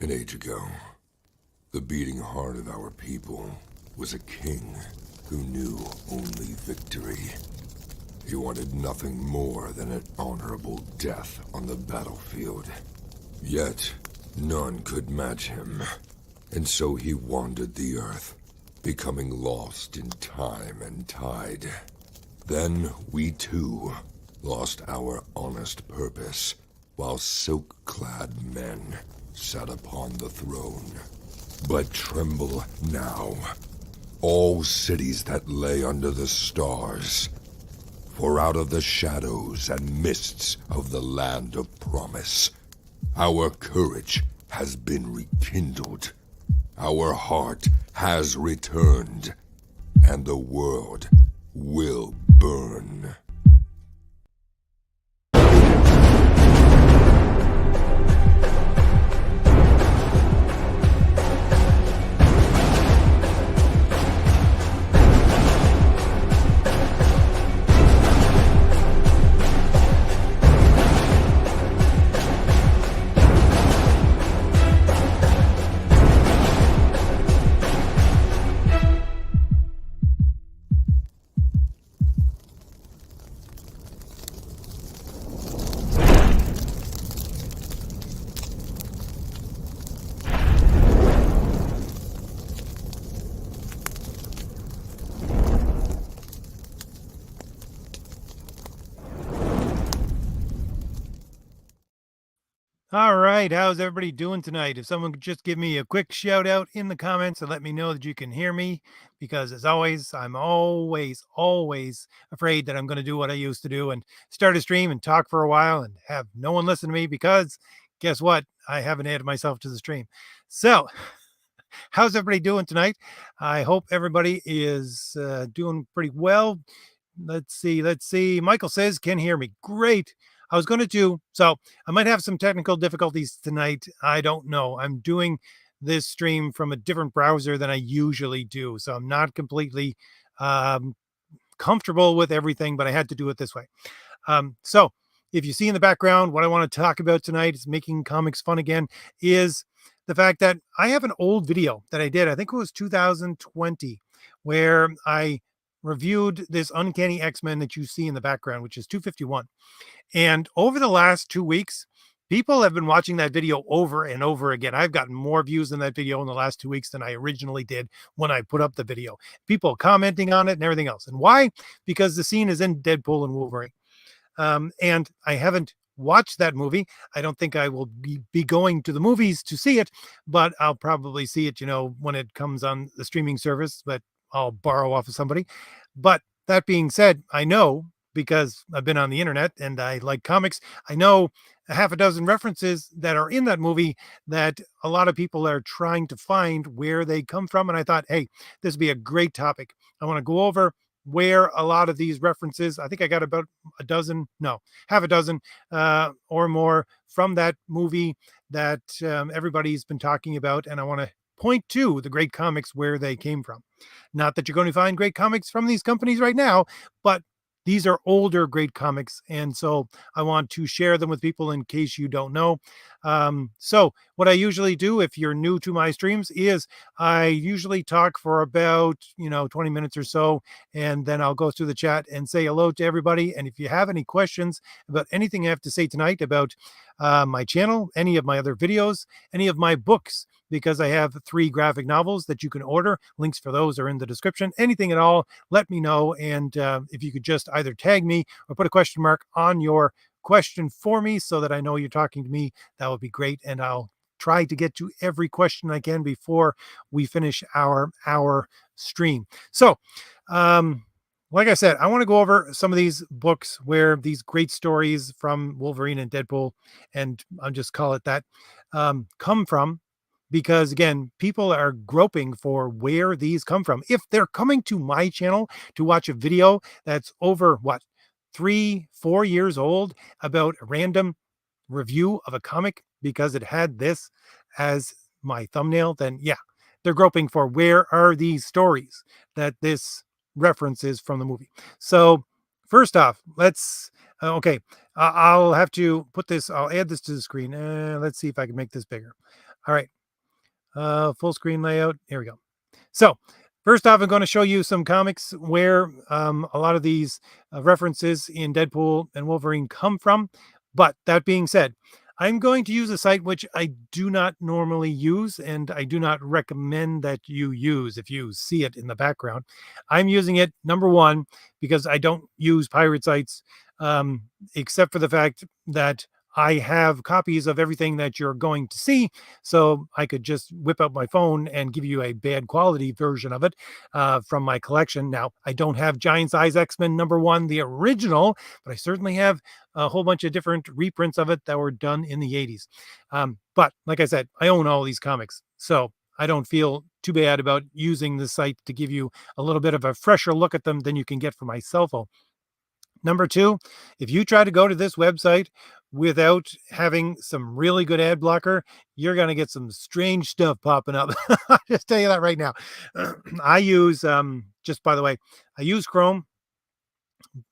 An age ago, the beating heart of our people was a king who knew only victory. He wanted nothing more than an honorable death on the battlefield. Yet, none could match him, and so he wandered the earth, becoming lost in time and tide. Then we too lost our honest purpose, while silk-clad men sat upon the throne. But tremble now, all cities that lay under the stars, for out of the shadows and mists of the land of promise, our courage has been rekindled, our heart has returned, and the world will burn. All right, how's everybody doing tonight? If someone could just give me a quick shout out in the comments and let me know that you can hear me, because as always, I'm always afraid that I'm going to do what I used to do and start a stream and talk for a while and have no one listen to me because guess what? I haven't added myself to the stream. So, how's everybody doing tonight? I hope everybody is doing pretty well. Let's see. Michael says, can hear me. Great. I was going to do, so I might have some technical difficulties tonight. I don't know. I'm doing this stream from a different browser than I usually do. So I'm not completely comfortable with everything, but I had to do it this way. So if you see in the background, what I want to talk about tonight is making comics fun again, is the fact that I have an old video that I did, I think it was 2020, where I reviewed this Uncanny X-Men that you see in the background, which is 251. And over the last 2 weeks, people have been watching that video over and over again. I've gotten more views in that video in the last 2 weeks than I originally did when I put up the video. People commenting on it and everything else. And why? Because the scene is in Deadpool and Wolverine. And I haven't watched that movie. I don't think I will be going to the movies to see it, but I'll probably see it, when it comes on the streaming service, but I'll borrow off of somebody. But that being said, I know, because I've been on the internet and I like comics, I know a half a dozen references that are in that movie that a lot of people are trying to find where they come from. And I thought, hey, this would be a great topic. I want to go over where a lot of these references, I think I got about half a dozen or more from that movie that everybody's been talking about. And I want to point to the great comics where they came from. Not that you're going to find great comics from these companies right now, but these are older great comics, and so I want to share them with people in case you don't know. So what I usually do, if you're new to my streams, is I usually talk for about 20 minutes or so, and then I'll go through the chat and say hello to everybody. And if you have any questions about anything I have to say tonight about my channel, any of my other videos, any of my books, because I have 3 graphic novels that you can order. Links for those are in the description. Anything at all, let me know. And if you could just either tag me or put a question mark on your question for me so that I know you're talking to me, that would be great. And I'll try to get to every question I can before we finish our stream. So, like I said, I want to go over some of these books where these great stories from Wolverine and Deadpool, and I'll just call it that, come from. Because again, people are groping for where these come from. If they're coming to my channel to watch a video that's over 3-4 years old about a random review of a comic because it had this as my thumbnail, then yeah, they're groping for where are these stories that this references from the movie. So first off, let's okay, I'll have to put this, I'll add this to the screen. Let's see if I can make this bigger. All right. Full screen layout. Here we go. So first off, I'm going to show you some comics where a lot of these references in Deadpool and Wolverine come from. But that being said, I'm going to use a site which I do not normally use, and I do not recommend that you use if you see it in the background. I'm using it, number one, because I don't use pirate sites, except for the fact that I have copies of everything that you're going to see. So I could just whip out my phone and give you a bad quality version of it from my collection. Now, I don't have Giant Size X-Men #1, the original, but I certainly have a whole bunch of different reprints of it that were done in the 80s. But like I said, I own all these comics. So I don't feel too bad about using the site to give you a little bit of a fresher look at them than you can get from my cell phone. Number two, if you try to go to this website without having some really good ad blocker, you're going to get some strange stuff popping up. I'll just tell you that right now. I use, just by the way, I use Chrome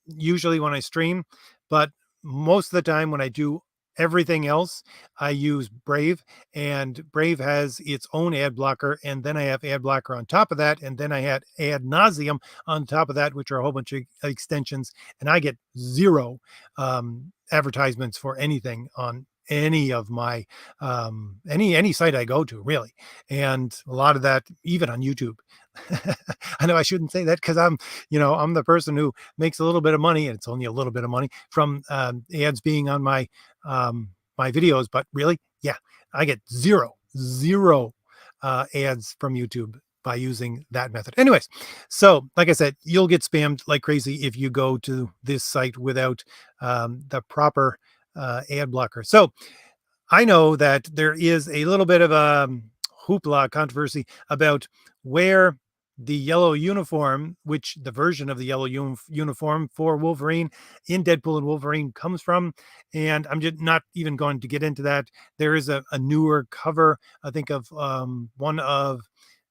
usually when I stream, but most of the time when I do everything else, I use Brave, and Brave has its own ad blocker, and then I have ad blocker on top of that, and then I had ad nauseum on top of that, which are a whole bunch of extensions, and I get zero advertisements for anything on any of my any site I go to, really. And a lot of that even on YouTube. I know I shouldn't say that because I'm the person who makes a little bit of money, and it's only a little bit of money from ads being on my my videos. But really, yeah, I get zero ads from YouTube by using that method. Anyways, so like I said, you'll get spammed like crazy if you go to this site without the proper ad blocker. So I know that there is a little bit of a hoopla controversy about where the yellow uniform, which the version of the yellow uniform for Wolverine in Deadpool and Wolverine comes from. And I'm just not even going to get into that. There is a newer cover, I think, of one of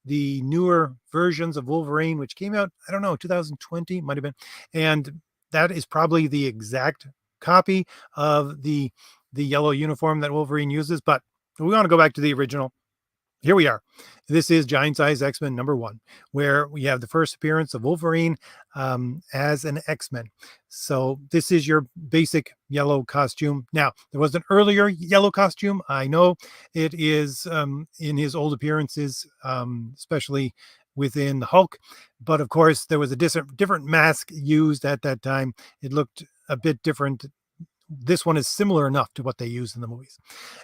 the newer versions of Wolverine, which came out, I don't know, 2020, might have been. And that is probably the exact copy of the yellow uniform that Wolverine uses. But we want to go back to the original. Here we are. This is Giant Size X-Men #1, where we have the first appearance of Wolverine as an X-Men. So this is your basic yellow costume. Now, there was an earlier yellow costume. I know it is in his old appearances, especially within the Hulk. But of course, there was a different mask used at that time. It looked a bit different. This one is similar enough to what they use in the movies.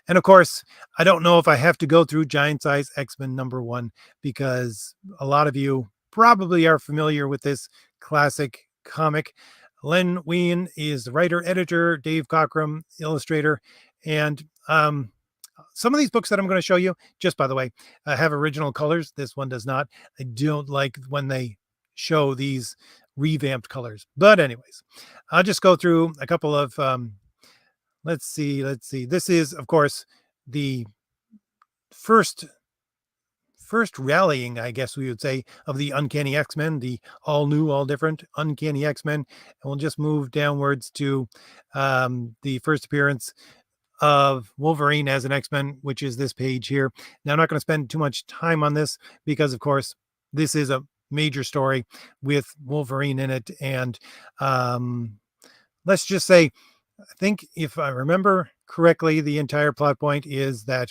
And of course, I don't know if I have to go through Giant Size X-Men #1 because a lot of you probably are familiar with this classic comic. Len Wein is the writer, editor, Dave Cockrum, illustrator. And some of these books that I'm going to show you, just by the way, have original colors. This one does not. I don't like when they show these revamped colors. But anyways, I'll just go through a couple of let's see. This is, of course, the first rallying, I guess we would say, of the Uncanny X-Men, the all new, all different Uncanny X-Men. And we'll just move downwards to the first appearance of Wolverine as an X-Men, which is this page here. Now, I'm not going to spend too much time on this because, of course, this is a major story with Wolverine in it. And let's just say, I think if I remember correctly, the entire plot point is that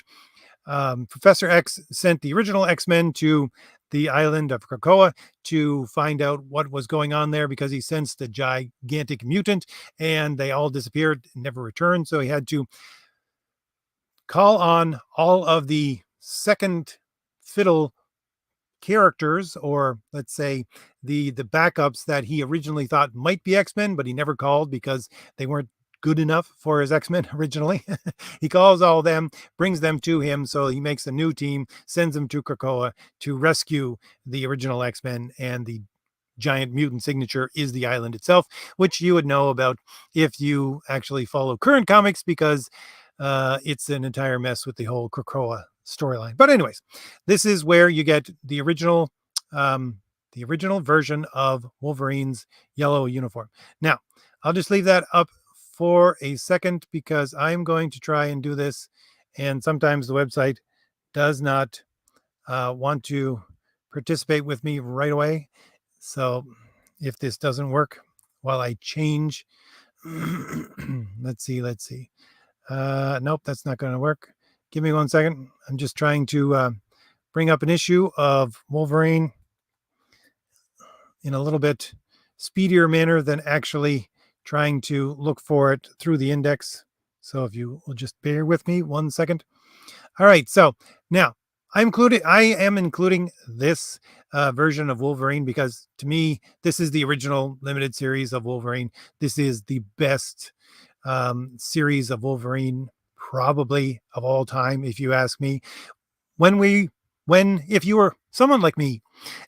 Professor X sent the original X-Men to the island of Krakoa to find out what was going on there because he sensed a gigantic mutant and they all disappeared and never returned. So he had to call on all of the second fiddle characters, or let's say the backups that he originally thought might be X-Men, but he never called because they weren't good enough for his X-Men originally. He calls all them, brings them to him, so he makes a new team, sends them to Krakoa to rescue the original X-Men, and the giant mutant signature is the island itself, which you would know about if you actually follow current comics because it's an entire mess with the whole Krakoa storyline. But anyways, this is where you get the original version of Wolverine's yellow uniform. Now, I'll just leave that up for a second because I'm going to try and do this, and sometimes the website does not want to participate with me right away. So if this doesn't work while I change, let's see. Nope, that's not going to work. Give me 1 second. I'm just trying to bring up an issue of Wolverine in a little bit speedier manner than actually trying to look for it through the index. So if you will just bear with me 1 second. All right, so now I am including this version of Wolverine because to me, this is the original limited series of Wolverine. This is the best series of Wolverine, probably of all time, if you ask me. If you were someone like me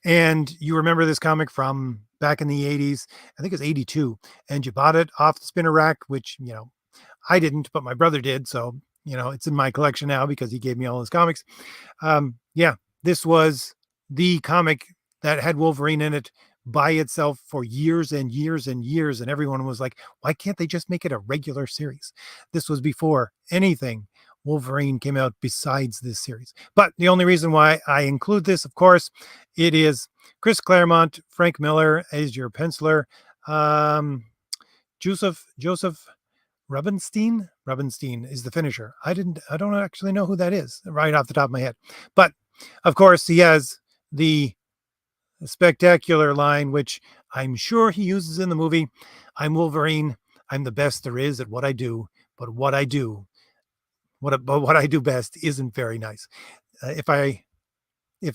and you remember this comic from back in the 80s, I think it's 82, and you bought it off the spinner rack, which, I didn't, but my brother did. So, it's in my collection now because he gave me all his comics. Yeah, this was the comic that had Wolverine in it by itself for years and years and years. And everyone was like, why can't they just make it a regular series? This was before anything Wolverine came out besides this series. But the only reason why I include this, of course, it is Chris Claremont, Frank Miller as your penciler, Joseph Rubinstein is the finisher. I don't actually know who that is right off the top of my head. But of course, he has the spectacular line, which I'm sure he uses in the movie. I'm Wolverine. I'm the best there is at what I do, but what I do best isn't very nice. If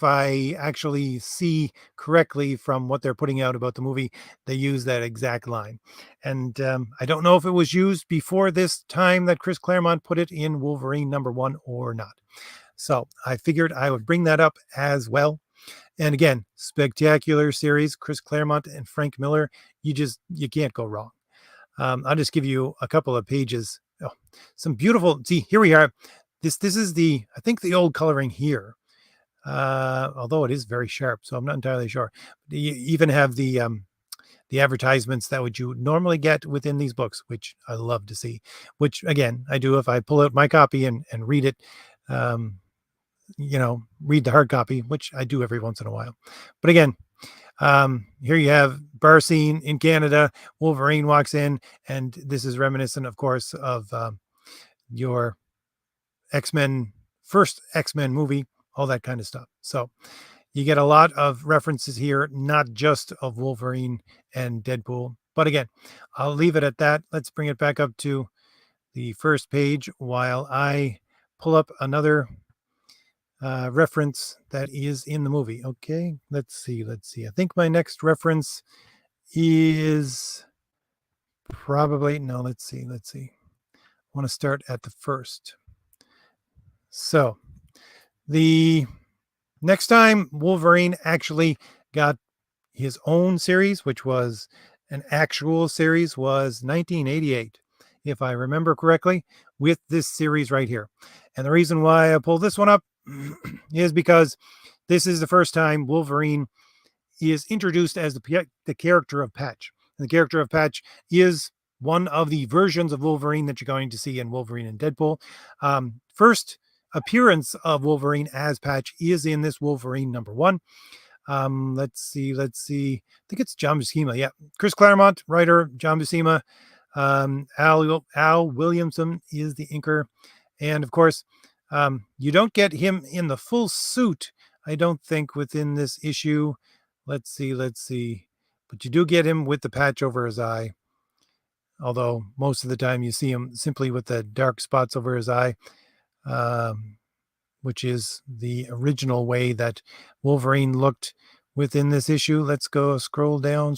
I actually see correctly from what they're putting out about the movie, they use that exact line. And I don't know if it was used before this time that Chris Claremont put it in Wolverine #1 or not. So I figured I would bring that up as well. And again, spectacular series, Chris Claremont and Frank Miller. You can't go wrong. I'll just give you a couple of pages. Oh, some beautiful, see, here we are. This is I think the old coloring here. Although it is very sharp, so I'm not entirely sure. You even have the advertisements that would you normally get within these books, which I love to see, which again, I do if I pull out my copy and read it, read the hard copy, which I do every once in a while. But again, here you have bar scene in Canada. Wolverine walks in, and this is reminiscent, of course, of your first X-Men movie, all that kind of stuff. So you get a lot of references here, not just of Wolverine and Deadpool. But again, I'll leave it at that. Let's bring it back up to the first page while I pull up another reference that is in the movie. Okay, let's see. I think my next reference is probably, no, let's see. I want to start at the first. So the next time Wolverine actually got his own series, which was an actual series, was 1988, if I remember correctly, with this series right here. And the reason why I pulled this one up is because this is the first time Wolverine is introduced as the character of Patch. And the character of Patch is one of the versions of Wolverine that you're going to see in Wolverine and Deadpool. First appearance of Wolverine as Patch is in this Wolverine #1. Let's see. I think it's John Buscema. Yeah, Chris Claremont, writer. John Buscema. Al Williamson is the inker, and of course, you don't get him in the full suit, I don't think, within this issue. Let's see. But you do get him with the patch over his eye. Although most of the time you see him simply with the dark spots over his eye, which is the original way that Wolverine looked within this issue. Let's go scroll down.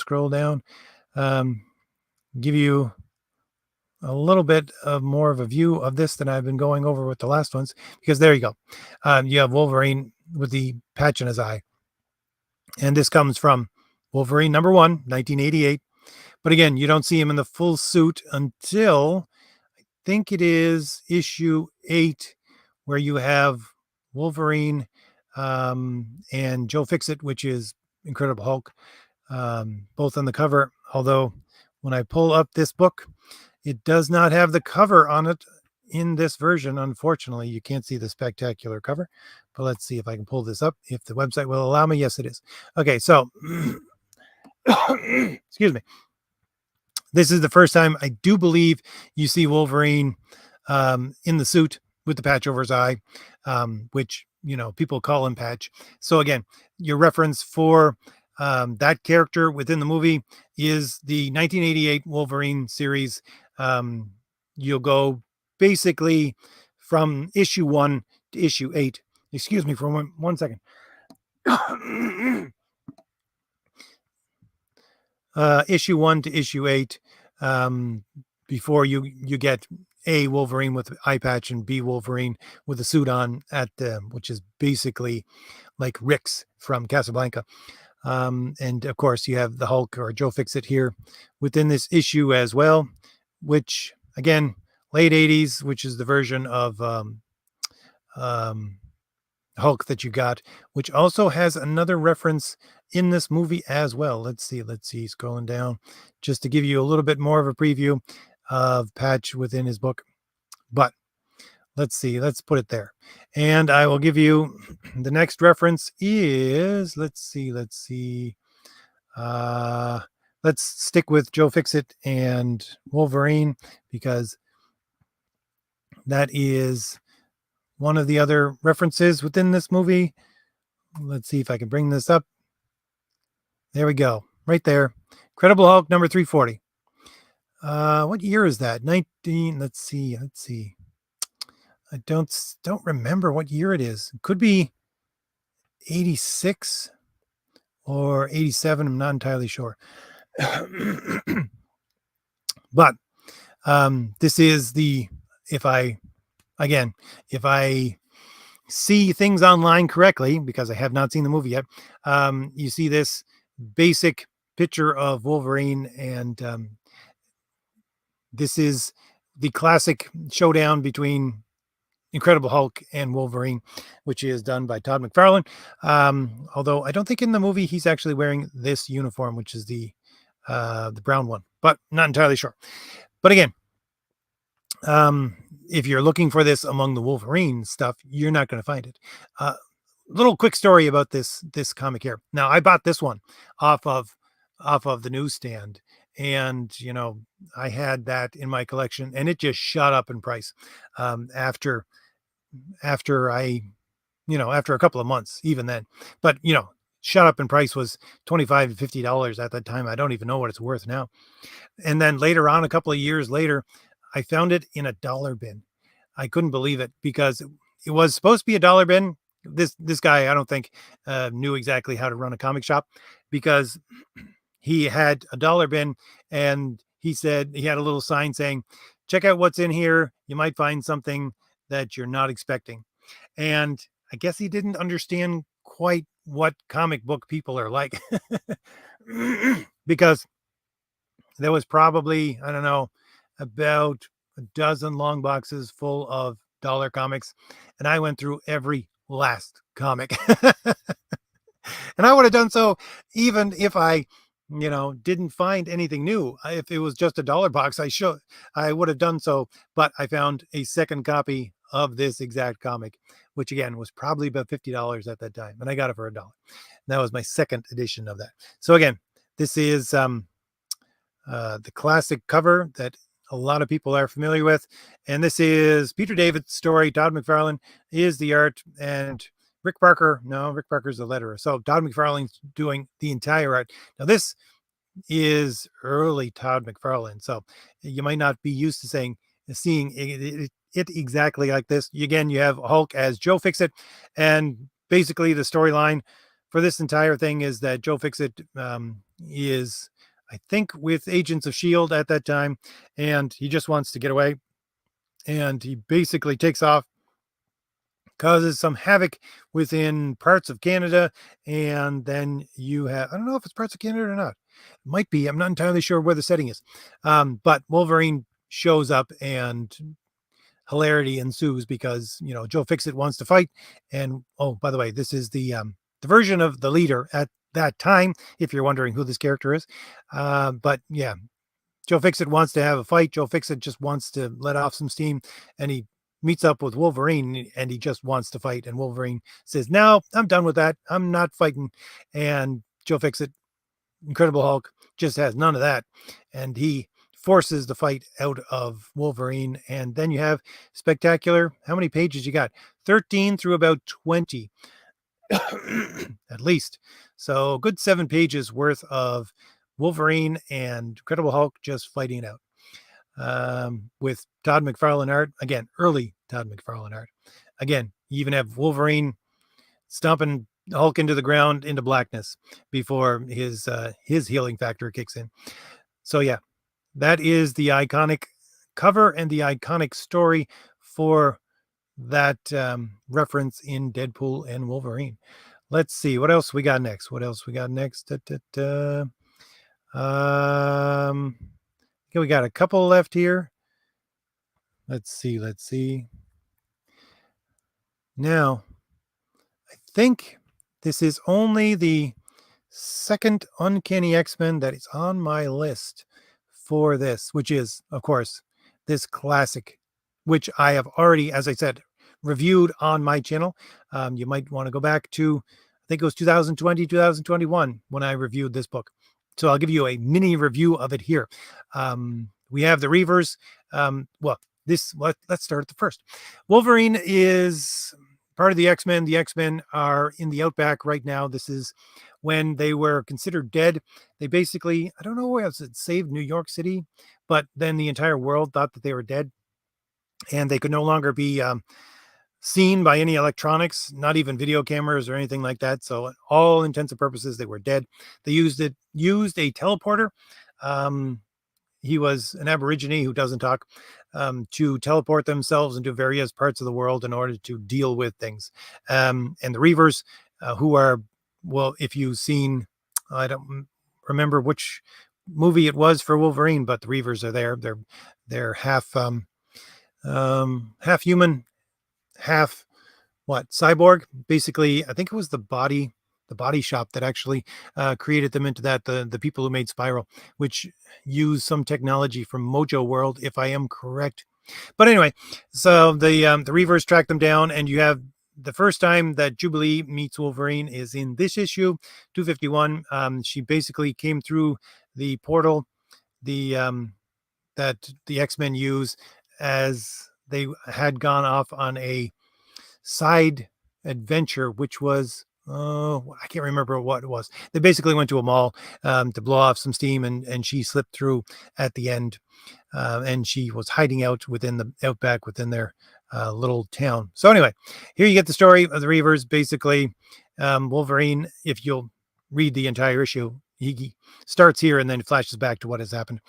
Give you a little bit of more of a view of this than I've been going over with the last ones, because there you go. You have Wolverine with the patch in his eye. And this comes from Wolverine #1, 1988. But again, you don't see him in the full suit until I think it is issue 8, where you have Wolverine and Joe Fixit, which is Incredible Hulk, both on the cover. Although when I pull up this book, it does not have the cover on it in this version, unfortunately, you can't see the spectacular cover, but let's see if I can pull this up, if the website will allow me. Yes, it is. Okay, so excuse me. This is the first time I do believe you see Wolverine in the suit with the patch over his eye, which, people call him Patch. So again, your reference for that character within the movie is the 1988 Wolverine series. You'll go basically from issue 1 to issue 8. Excuse me for one second. Issue 1 to issue 8, before you get A, Wolverine with eye patch, and B, Wolverine with a suit on, which is basically like Rick's from Casablanca. And of course you have the Hulk or Joe Fixit here within this issue as well, which again, late 80s, which is the version of Hulk that you got, which also has another reference in this movie as well. Let's see, scrolling down just to give you a little bit more of a preview of Patch within his book. But let's see, let's put it there. And I will give you the next reference is, let's stick with Joe Fixit and Wolverine, because that is one of the other references within this movie. Let's see if I can bring this up. There we go. Right there. Incredible Hulk number 340. What year is that? 19. Let's see. I don't remember what year it is. It could be 86 or 87. I'm not entirely sure. But this is if I see things online correctly, because I have not seen the movie yet, you see this basic picture of Wolverine, and this is the classic showdown between Incredible Hulk and Wolverine, which is done by Todd McFarlane. Although I don't think in the movie he's actually wearing this uniform, which is the brown one, but not entirely sure. But again, if you're looking for this among the Wolverine stuff, you're not going to find it. Little quick story about this comic here. Now, I bought this one off of the newsstand, and I had that in my collection, and it just shot up in price after I after a couple of months, even then. But shot up in price was $25 to $50 at that time. I don't even know what it's worth now. And then later on, a couple of years later, I found it in a dollar bin. I couldn't believe it, because it was supposed to be a dollar bin. This guy, I don't think, knew exactly how to run a comic shop, because he had a dollar bin, and he said he had a little sign saying, "Check out what's in here. You might find something that you're not expecting." And I guess he didn't understand quite what comic book people are like, because there was probably, I don't know, about a dozen long boxes full of dollar comics, and I went through every last comic. And I would have done so even if I didn't find anything new. If it was just a dollar box, I would have done so. But I found a second copy of this exact comic, which again was probably about $50 at that time, and I got it for $1. That was my second edition of that. So again, this is the classic cover that a lot of people are familiar with, and this is Peter David's story. Todd McFarlane is the art, and Rick Parker's the letterer. So Todd McFarlane's doing the entire art. Now this is early Todd McFarlane, so you might not be used to seeing it exactly like this. Again, you have Hulk as Joe Fixit, and basically the storyline for this entire thing is that Joe Fixit is, I think, with Agents of S.H.I.E.L.D. at that time, and he just wants to get away, and he basically takes off, causes some havoc within parts of Canada, and then you have, I don't know if it's parts of Canada or not. It might be. I'm not entirely sure where the setting is. But Wolverine shows up, and hilarity ensues, because Joe Fixit wants to fight. And oh, by the way, this is the version of the leader at that time, if you're wondering who this character is. But yeah, Joe Fixit wants to have a fight. Joe Fixit just wants to let off some steam, and he meets up with Wolverine, and he just wants to fight. And Wolverine says, "No, I'm done with that. I'm not fighting." And Joe Fixit, Incredible Hulk, just has none of that, and he forces the fight out of Wolverine. And then you have Spectacular. How many pages you got? 13 through about 20 at least. So good 7 pages worth of Wolverine and Incredible Hulk just fighting it out. With Todd McFarlane art, again, early Todd McFarlane art. Again, you even have Wolverine stomping Hulk into the ground, into blackness, before his healing factor kicks in. So yeah, that is the iconic cover and the iconic story for that reference in Deadpool and Wolverine. Let's see what else we got next. Okay, we got a couple left here. Let's see. Now, I think this is only the second Uncanny X-Men that is on my list for this, which is, of course, this classic, which I have already, as I said, reviewed on my channel. You might want to go back to, I think it was 2020, 2021 when I reviewed this book. So I'll give you a mini review of it here. We have the Reavers. Let's start at the first. Wolverine is part of the X-Men. The X-Men are in the Outback right now. This is when they were considered dead. They basically, I don't know where else it saved New York City, but then the entire world thought that they were dead, and they could no longer be seen by any electronics, not even video cameras or anything like that. So all intents and purposes, they were dead. They used a teleporter. He was an Aborigine who doesn't talk, to teleport themselves into various parts of the world in order to deal with things. And the Reavers, who are, well, if you've seen, I don't remember which movie it was for Wolverine, but the Reavers are there. They're half half human, half cyborg. Basically, I think it was the body shop that actually created them into that. The people who made Spiral, which use some technology from Mojo World, if I am correct. But anyway, so the Reavers track them down, and you have the first time that Jubilee meets Wolverine is in this issue, 251. She basically came through the portal, that the X-Men use, as they had gone off on a side adventure, which was, I can't remember what it was. They basically went to a mall to blow off some steam, and she slipped through at the end, and she was hiding out within the Outback, within their little town. So anyway, here you get the story of the Reavers. Basically, Wolverine, if you'll read the entire issue, he starts here and then flashes back to what has happened.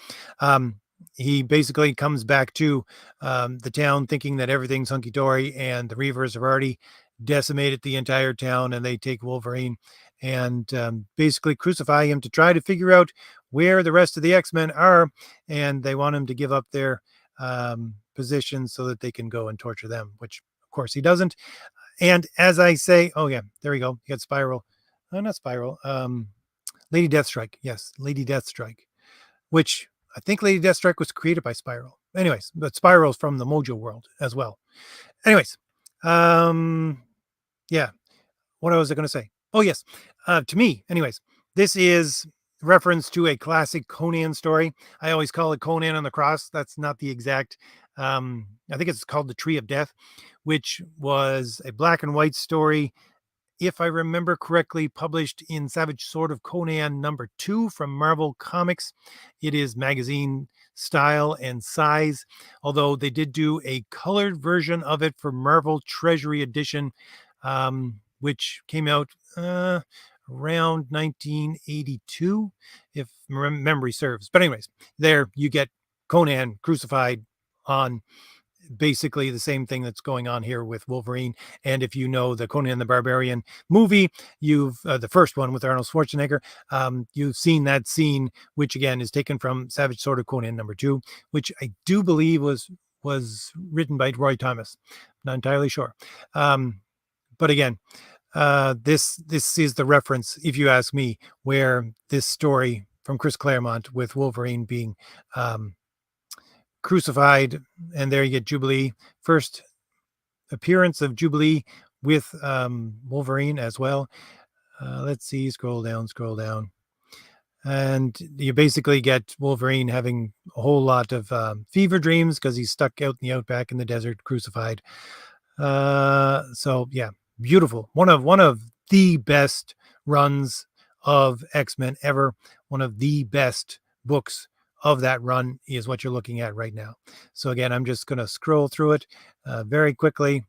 He basically comes back to the town thinking that everything's hunky-dory, and the Reavers have already decimated the entire town, and they take Wolverine and basically crucify him to try to figure out where the rest of the X-Men are, and they want him to give up their positions so that they can go and torture them, which of course he doesn't. And as I say, oh yeah, there we go. You got Spiral. Not Spiral. Lady Deathstrike. Yes, Lady Deathstrike, which I think Lady Deathstrike was created by Spiral. Anyways, but Spiral's from the Mojo World as well. Anyways, yeah. What was I going to say? Oh, yes. To me, anyways, this is reference to a classic Conan story. I always call it Conan on the Cross. That's not the exact, I think it's called The Tree of Death, which was a black and white story, if I remember correctly, published in Savage Sword of Conan #2 from Marvel Comics. It is magazine style and size, although they did do a colored version of it for Marvel Treasury Edition, which came out around 1982, if memory serves. But anyways, there you get Conan crucified on basically the same thing that's going on here with Wolverine. And if you know the Conan the Barbarian movie, you've the first one with Arnold Schwarzenegger, you've seen that scene, which again is taken from Savage Sword of Conan #2, which I do believe was written by Roy Thomas. Not entirely sure, but again, this is the reference, if you ask me, where this story from Chris Claremont with Wolverine being crucified, and there you get Jubilee. First appearance of Jubilee with Wolverine as well. Let's see, scroll down. And you basically get Wolverine having a whole lot of fever dreams because he's stuck out in the outback in the desert, crucified. So yeah, beautiful. One of the best runs of X-Men ever. One of the best books of that run is what you're looking at right now. So again, I'm just going to scroll through it very quickly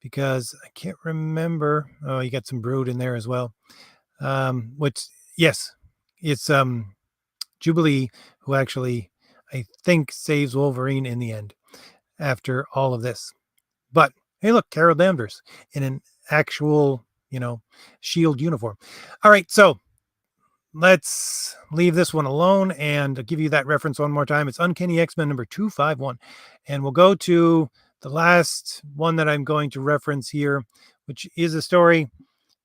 because I can't remember. Oh, you got some Brood in there as well. Which, yes, it's Jubilee who actually, I think, saves Wolverine in the end after all of this. But hey, look, Carol Danvers in an actual, Shield uniform. All right, so let's leave this one alone and give you that reference one more time. It's Uncanny X-Men number 251. And we'll go to the last one that I'm going to reference here, which is a story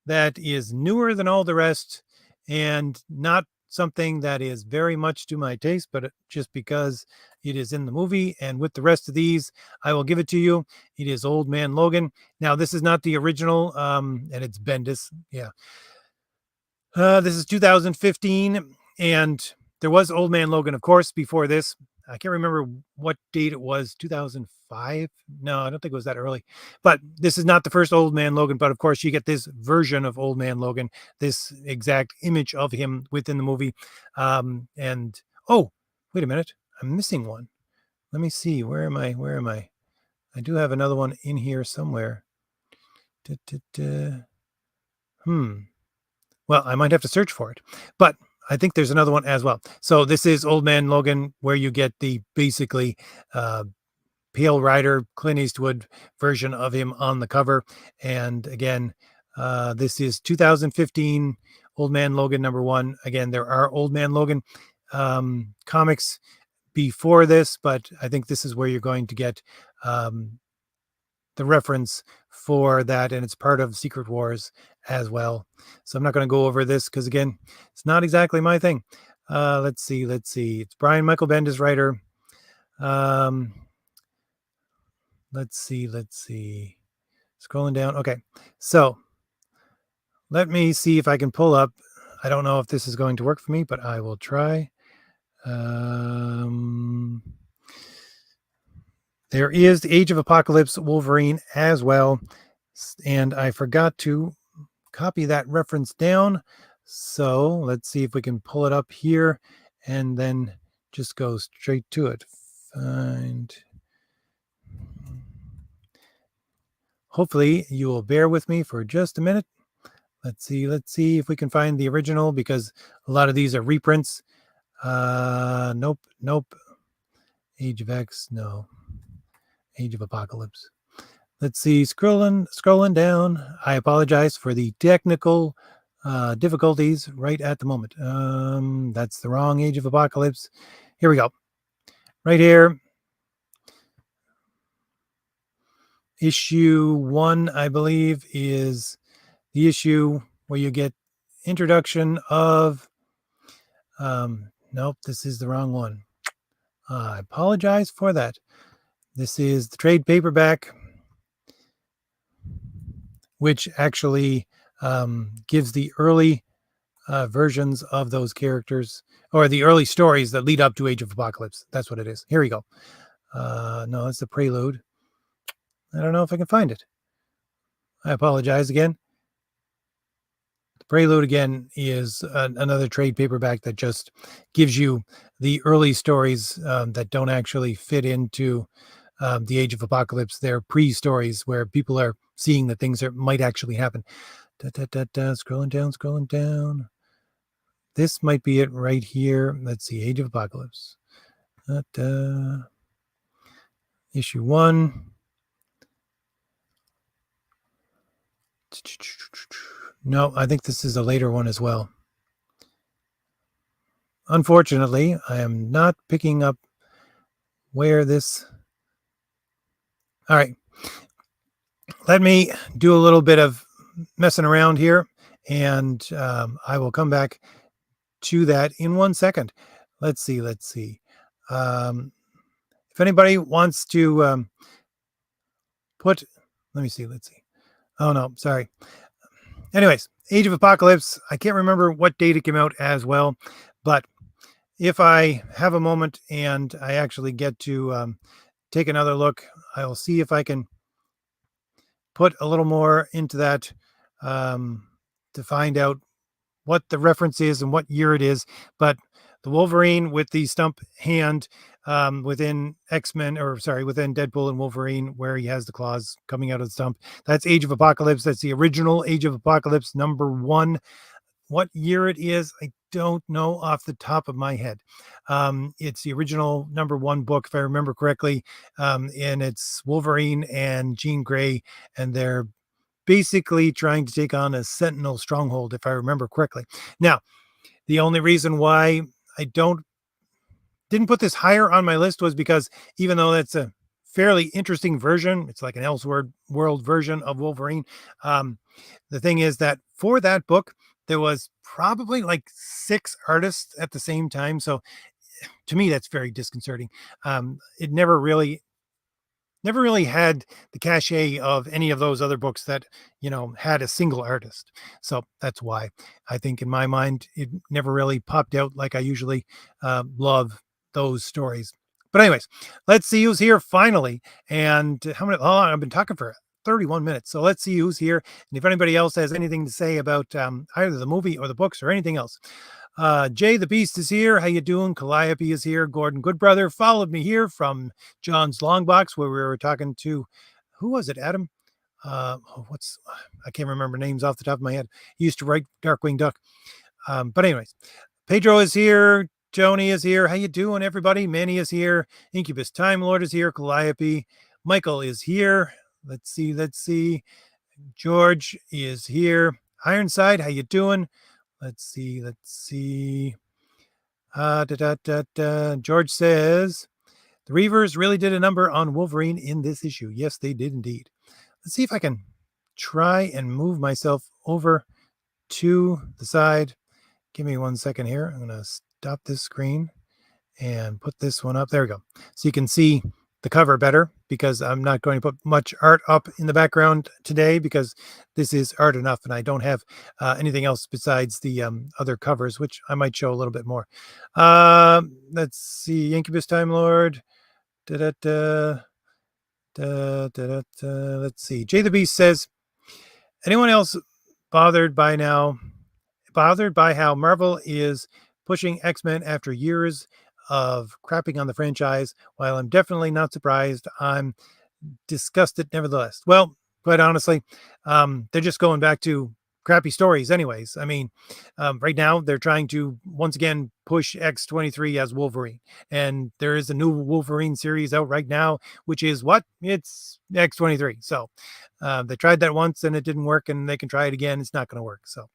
that is newer than all the rest and not something that is very much to my taste, but just because it is in the movie. And with the rest of these, I will give it to you. It is Old Man Logan. Now, this is not the original, and it's Bendis. Yeah. This is 2015, and there was Old Man Logan, of course, before this. I can't remember what date it was, 2005? No, I don't think it was that early. But this is not the first Old Man Logan, but of course you get this version of Old Man Logan, this exact image of him within the movie. And, oh, wait a minute. I'm missing one. Let me see. Where am I? I do have another one in here somewhere. Well, I might have to search for it, but I think there's another one as well. So this is Old Man Logan, where you get the basically Pale Rider, Clint Eastwood version of him on the cover. And again, this is 2015 Old Man Logan #1. Again, there are Old Man Logan comics before this, but I think this is where you're going to get the reference for that, and it's part of Secret Wars as well. So I'm not going to go over this because, again, it's not exactly my thing. Let's see. It's Brian Michael Bendis writer. Let's see. Scrolling down. Okay, so let me see if I can pull up. I don't know if this is going to work for me, but I will try. There is the Age of Apocalypse Wolverine as well. And I forgot to copy that reference down. So let's see if we can pull it up here and then just go straight to it. Find. Hopefully you will bear with me for just a minute. Let's see if we can find the original, because a lot of these are reprints. Nope. Age of X, no. Age of Apocalypse. Let's see, scrolling down. I apologize for the technical difficulties right at the moment. That's the wrong Age of Apocalypse. Here we go. Right here. Issue 1, I believe, is the issue where you get introduction of... nope, this is the wrong one. I apologize for that. This is the trade paperback, which actually gives the early versions of those characters, or the early stories that lead up to Age of Apocalypse. That's what it is. Here we go. No, it's the prelude. I don't know if I can find it. I apologize again. The prelude, again, is another trade paperback that just gives you the early stories that don't actually fit into the Age of Apocalypse. They're pre-stories where people are seeing the things that might actually happen. Scrolling down. This might be it right here. Let's see, Age of Apocalypse. Issue 1. No, I think this is a later one as well. Unfortunately, I am not picking up where this... All right. Let me do a little bit of messing around here, and I will come back to that in 1 second. Let's see. Let's see. If anybody wants to put, let me see. Let's see. Oh no, sorry. Anyways, Age of Apocalypse. I can't remember what date it came out as well, but if I have a moment and I actually get to take another look, I'll see if I can put a little more into that to find out what the reference is and what year it is. But the Wolverine with the stump hand within X-Men, or sorry, within Deadpool and Wolverine, where he has the claws coming out of the stump. That's Age of Apocalypse. That's the original Age of Apocalypse #1. What year it is, I don't know off the top of my head. It's the original #1 book, if I remember correctly, and it's Wolverine and Jean Grey, and they're basically trying to take on a Sentinel stronghold, if I remember correctly. Now, the only reason why I didn't put this higher on my list was because even though that's a fairly interesting version, it's like an Elseworld world version of Wolverine. The thing is that for that book, there was probably like 6 artists at the same time. So to me, that's very disconcerting. It never really had the cachet of any of those other books that, had a single artist. So that's why I think in my mind, it never really popped out like I usually love those stories. But anyways, let's see who's here finally. And how many, oh, I've been talking for 31 minutes. So let's see who's here. And if anybody else has anything to say about either the movie or the books or anything else. Jay the Beast is here. How you doing? Calliope is here. Gordon Goodbrother followed me here from John's Long Box, where we were talking to, who was it? Adam? I can't remember names off the top of my head. He used to write Darkwing Duck. But anyways, Pedro is here. Joni is here. How you doing, everybody? Manny is here. Incubus Time Lord is here. Calliope. Michael is here. Let's see. George is here. Ironside, how you doing? Let's see. George says, the Reavers really did a number on Wolverine in this issue. Yes, they did indeed. Let's see if I can try and move myself over to the side. Give me 1 second here. I'm going to stop this screen and put this one up. There we go. So you can see the cover better, because I'm not going to put much art up in the background today, because this is art enough and I don't have anything else besides the other covers, which I might show a little bit more. Let's see. Incubus Time Lord. Let's see. Jay the Beast says, anyone else bothered by how Marvel is pushing X-Men after years of crapping on the franchise? While I'm definitely not surprised, I'm disgusted nevertheless. Well, quite honestly, they're just going back to crappy stories anyways. I mean, right now they're trying to once again push X-23 as Wolverine, and there is a new Wolverine series out right now, which is what? It's X-23. So they tried that once and it didn't work, and they can try it again. It's not going to work. So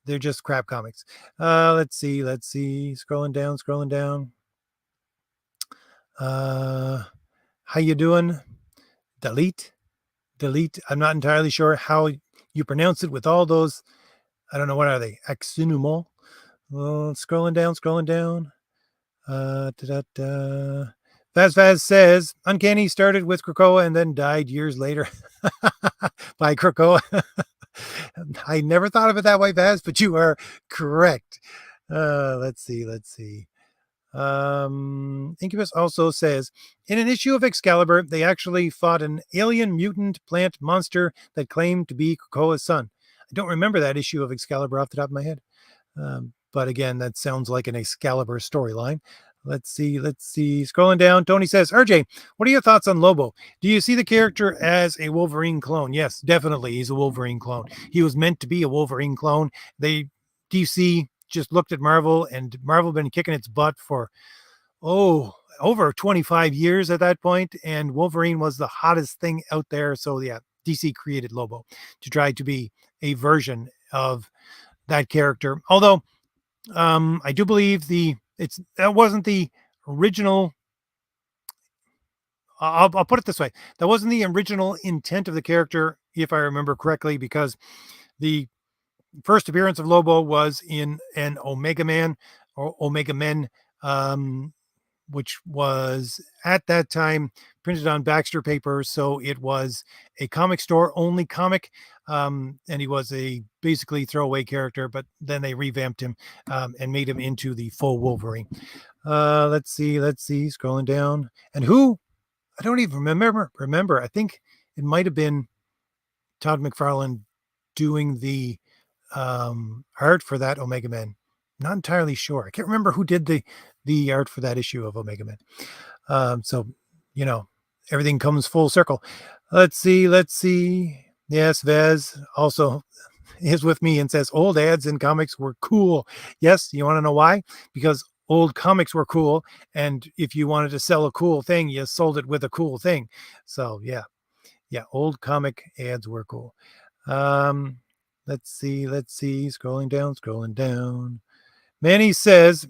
they're just crap comics. Let's see. Scrolling down. How you doing? Delete. I'm not entirely sure how you pronounce it with all those. I don't know. What are they? Axinumol. Scrolling down. Vaz says, Uncanny started with Krakoa and then died years later by Krakoa. I never thought of it that way, Vaz, but you are correct. Let's see. Incubus also says, in an issue of Excalibur, they actually fought an alien mutant plant monster that claimed to be Krakoa's son. I don't remember that issue of Excalibur off the top of my head. But again, that sounds like an Excalibur storyline. Let's see. Scrolling down, Tony says, RJ, what are your thoughts on Lobo? Do you see the character as a Wolverine clone? Yes, definitely. He's a Wolverine clone. He was meant to be a Wolverine clone. DC just looked at Marvel, and Marvel been kicking its butt for, over 25 years at that point, and Wolverine was the hottest thing out there. So yeah, DC created Lobo to try to be a version of that character. Although I do believe that wasn't the original. I'll put it this way: that wasn't the original intent of the character, if I remember correctly, because the first appearance of Lobo was in an Omega Man or Omega Men, um, which was at that time printed on Baxter paper. So it was a comic store only comic. And he was a basically throwaway character, but then they revamped him and made him into the full Wolverine. Let's see, scrolling down. And who? I don't even remember. I think it might have been Todd McFarlane doing the art for that Omega Man. Not entirely sure. I can't remember who did the art for that issue of Omega Man. So you know, everything comes full circle. Let's see. Yes, Vez also is with me and says old ads in comics were cool. Yes, you want to know why? Because old comics were cool, and if you wanted to sell a cool thing, you sold it with a cool thing. So yeah, old comic ads were cool. Um, let's see, scrolling down. Manny says,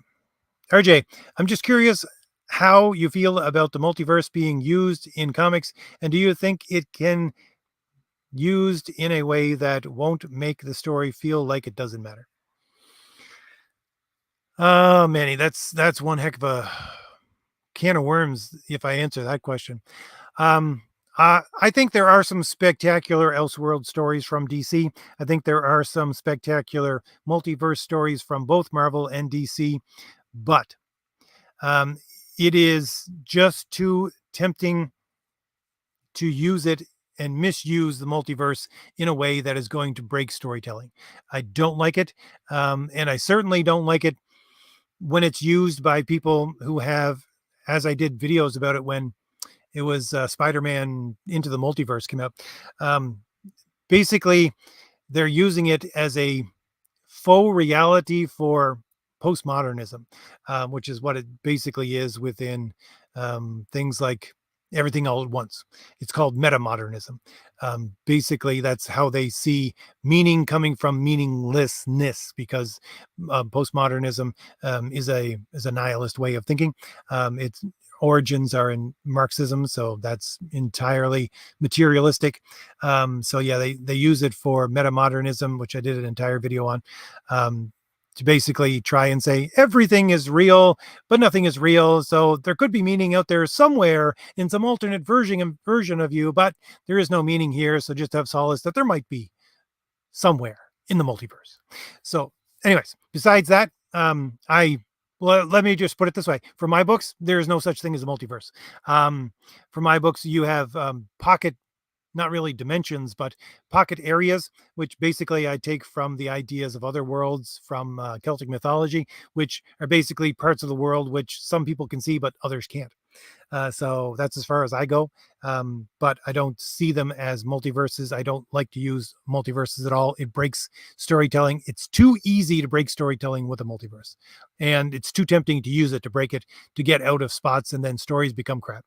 RJ, I'm just curious how you feel about the multiverse being used in comics, and do you think it can used in a way that won't make the story feel like it doesn't matter? Oh, Manny, that's one heck of a can of worms if I answer that question. Um, I think there are some spectacular Elseworld stories from DC. I think there are some spectacular multiverse stories from both Marvel and DC, but um, it is just too tempting to use it and misuse the multiverse in a way that is going to break storytelling. I don't like it. And I certainly don't like it when it's used by people who have, as I did videos about it when it was Spider-Man Into the Multiverse came out. Um, Basically, they're using it as a faux reality for postmodernism, which is what it basically is within things like Everything All at Once. It's called metamodernism. Basically, that's how they see meaning coming from meaninglessness, because postmodernism is a nihilist way of thinking. Its origins are in Marxism, so that's entirely materialistic. So yeah, they use it for metamodernism, which I did an entire video on, um, to basically try and say everything is real, but nothing is real. So there could be meaning out there somewhere in some alternate version of you, but there is no meaning here. So just have solace that there might be somewhere in the multiverse. So, anyways, besides that, let me just put it this way: for my books, there is no such thing as a multiverse. For my books, you have pocket, not really dimensions, but pocket areas, which basically I take from the ideas of other worlds from Celtic mythology, which are basically parts of the world which some people can see, but others can't. So that's as far as I go. But I don't see them as multiverses. I don't like to use multiverses at all. It breaks storytelling. It's too easy to break storytelling with a multiverse. And it's too tempting to use it to break it, to get out of spots, and then stories become crap.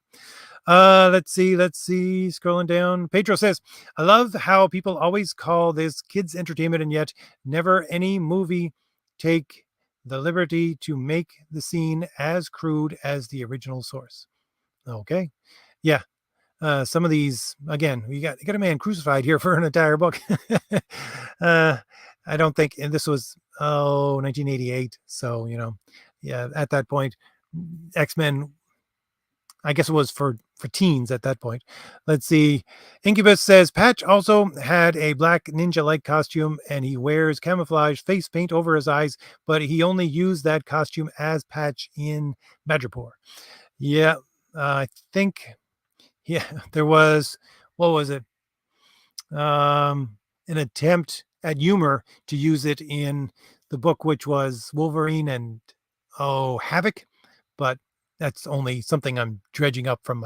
Let's see. Scrolling down. Pedro says, I love how people always call this kids' entertainment, and yet never any movie take the liberty to make the scene as crude as the original source. Okay. Yeah. Some of these, again, you got a man crucified here for an entire book. uh, I don't think, and this was 1988. So, yeah, at that point, X-Men, I guess it was for teens at that point. Let's see. Incubus says Patch also had a black ninja-like costume, and he wears camouflage face paint over his eyes, but he only used that costume as Patch in Madripoor. Yeah, I think, yeah, there was, what was it? An attempt at humor to use it in the book, which was Wolverine and Havoc, but that's only something I'm dredging up from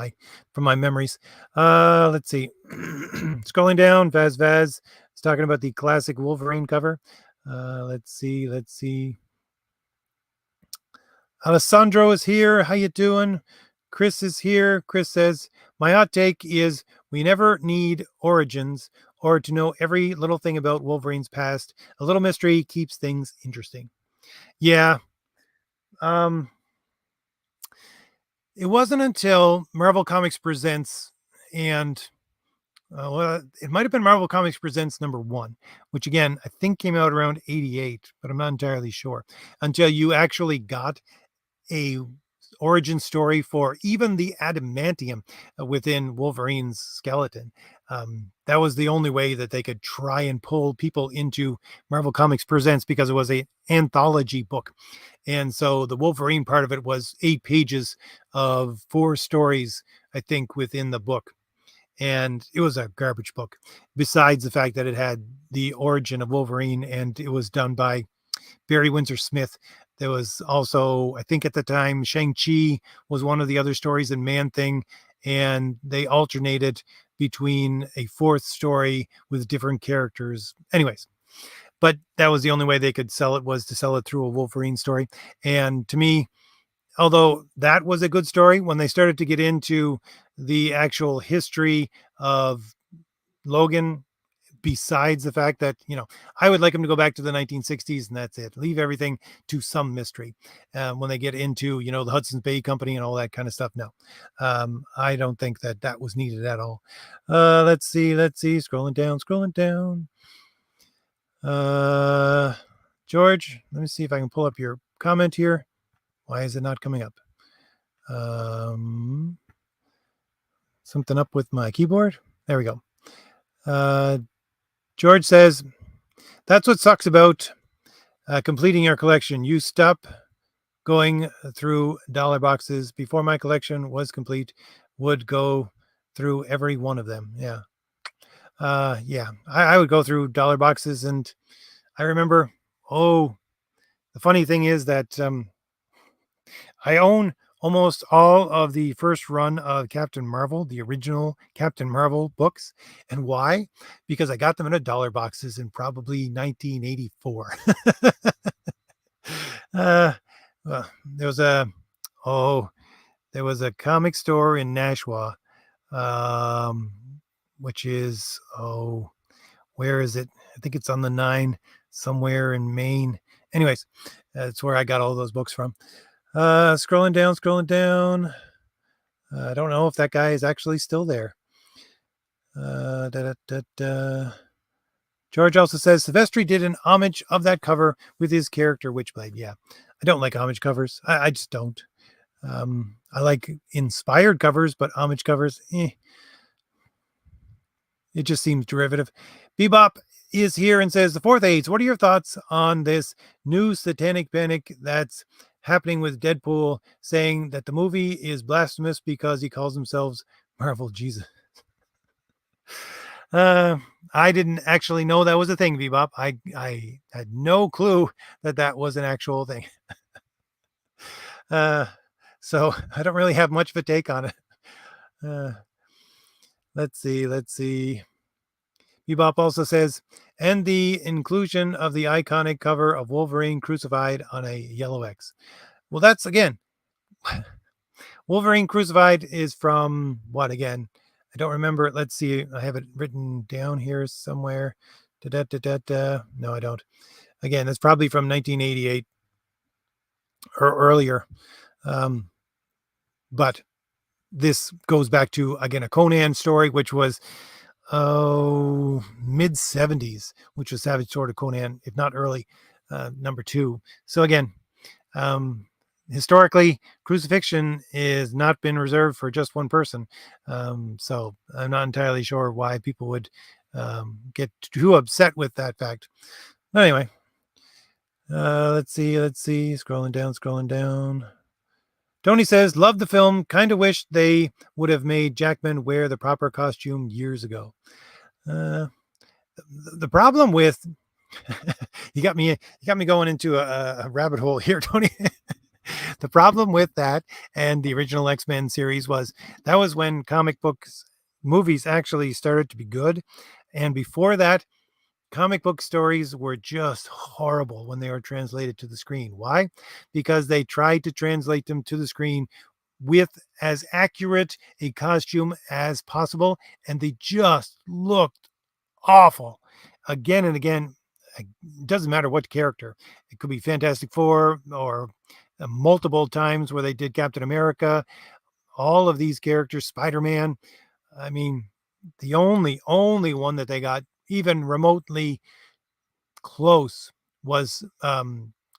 my memories. Let's see. Scrolling down, Vaz is talking about the classic Wolverine cover. Let's see. Alessandro is here. How you doing? Chris is here. Chris says, my hot take is we never need origins or to know every little thing about Wolverine's past. A little mystery keeps things interesting. Yeah. Um, it wasn't until Marvel Comics Presents and Well, it might have been Marvel Comics Presents #1, which again, I think came out around 88, but I'm not entirely sure. Until you actually got a origin story for even the adamantium within Wolverine's skeleton. That was the only way that they could try and pull people into Marvel Comics Presents, because it was a anthology book. And so the Wolverine part of it was 8 pages of 4 stories, I think, within the book. And it was a garbage book, besides the fact that it had the origin of Wolverine, and it was done by Barry Windsor Smith. There was also, I think at the time, Shang-Chi was one of the other stories in Man Thing, and they alternated between a 4th story with different characters. Anyways, but that was the only way they could sell it, was to sell it through a Wolverine story. And to me, although that was a good story, when they started to get into the actual history of Logan, besides the fact that, I would like him to go back to the 1960s and that's it. Leave everything to some mystery. When they get into, the Hudson's Bay Company and all that kind of stuff, no. I don't think that that was needed at all. Let's see. Scrolling down. George, let me see if I can pull up your comment here. Why is it not coming up? Something up with my keyboard. There we go. George says, that's what sucks about completing your collection. You stop going through dollar boxes. Before my collection was complete, would go through every one of them. Yeah. I would go through dollar boxes, and I remember, the funny thing is that I own almost all of the first run of Captain Marvel, the original Captain Marvel books. And why? Because I got them in a dollar boxes in probably 1984. Well, there was a comic store in Nashua, um, which is, where is it? I think it's on the 9, somewhere in Maine. Anyways, that's where I got all those books from. Scrolling down. I don't know if that guy is actually still there. George also says Silvestri did an homage of that cover with his character Witchblade. Yeah, I don't like homage covers. I just don't. I like inspired covers, but homage covers, it just seems derivative. Bebop is here and says, the Fourth Aids, what are your thoughts on this new satanic panic that's happening with Deadpool, saying that the movie is blasphemous because he calls himself Marvel Jesus? I didn't actually know that was a thing, Bebop. I had no clue that that was an actual thing. So I don't really have much of a take on it. Let's see. Bebop also says, and the inclusion of the iconic cover of Wolverine crucified on a yellow X. Well, that's, again, Wolverine crucified is from what again? I don't remember. Let's see. I have it written down here somewhere. No, I don't. Again, that's probably from 1988 or earlier. But this goes back to, again, a Conan story, which was mid 70s, which was Savage Sword of Conan, if not early, #2. So again, historically, crucifixion is not been reserved for just one person. So I'm not entirely sure why people would get too upset with that fact. But anyway, let's see. Scrolling down. Tony says, love the film. Kind of wish they would have made Jackman wear the proper costume years ago. The problem with you got me going into a rabbit hole here, Tony. The problem with that and the original X-Men series was that was when comic books movies actually started to be good. And before that, comic book stories were just horrible when they were translated to the screen. Why? Because they tried to translate them to the screen with as accurate a costume as possible, and they just looked awful again and again. It doesn't matter what character. It could be Fantastic Four or multiple times where they did Captain America, all of these characters, Spider-Man. I mean, The only one that they got even remotely close was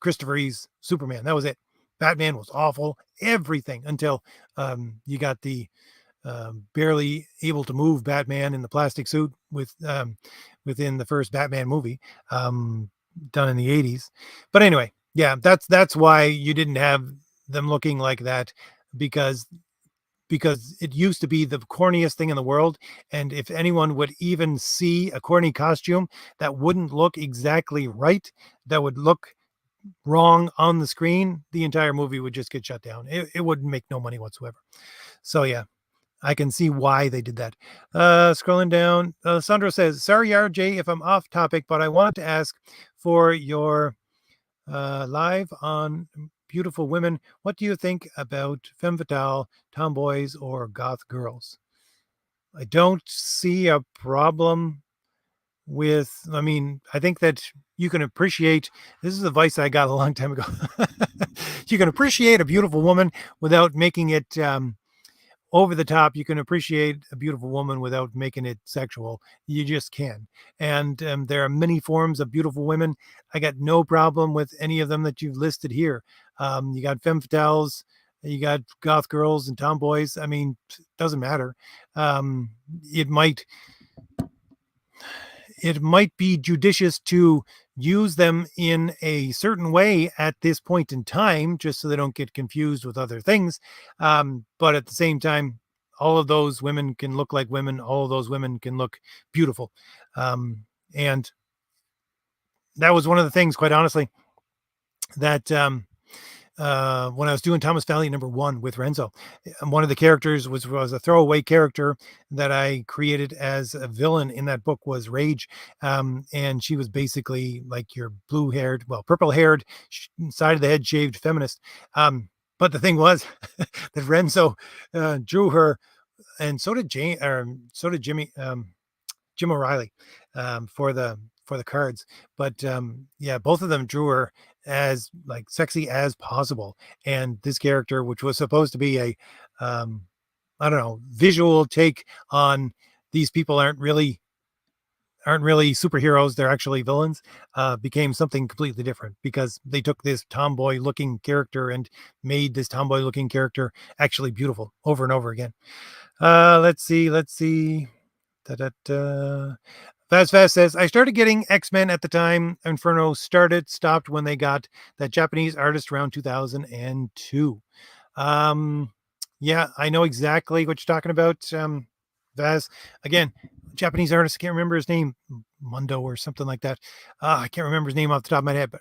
Christopher Reeve's Superman. That was it. Batman was awful. Everything until you got the barely able to move Batman in the plastic suit within the first Batman movie done in the 80s. But anyway, yeah, that's why you didn't have them looking like that, because it used to be the corniest thing in the world. And if anyone would even see a corny costume that wouldn't look exactly right, that would look wrong on the screen, the entire movie would just get shut down. It wouldn't make no money whatsoever. So yeah, I can see why they did that. Scrolling down, Sandro says, sorry, RJ, if I'm off topic, but I wanted to ask for your live on beautiful women. What do you think about femme fatale, tomboys, or goth girls? I don't see a problem with, I mean, I think that you can appreciate, this is advice I got a long time ago. You can appreciate a beautiful woman without making it over the top. You can appreciate a beautiful woman without making it sexual. You just can. And there are many forms of beautiful women. I got no problem with any of them that you've listed here. You got femme fatales, you got goth girls and tomboys. I mean, doesn't matter. Um, it might be judicious to use them in a certain way at this point in time, just so they don't get confused with other things. But at the same time, all of those women can look like women. All of those women can look beautiful. And that was one of the things, quite honestly, that when I was doing Thomas Valley #1 with Renzo, one of the characters was a throwaway character that I created as a villain in that book was Rage, and she was basically like your purple-haired, side of the head shaved feminist. But the thing was that Renzo drew her, and so did Jimmy. Jim O'Reilly for the cards. But yeah, both of them drew her as like sexy as possible. And this character, which was supposed to be a I don't know, visual take on these people aren't really superheroes, they're actually villains, became something completely different because they took this tomboy looking character and made this tomboy looking character actually beautiful over and over again. Let's see. Da-da-da. Fast says, I started getting X-Men at the time Inferno stopped when they got that Japanese artist around 2002. Yeah, I know exactly what you're talking about. Vaz, again, Japanese artist, I can't remember his name, Mundo or something like that. I can't remember his name off the top of my head, but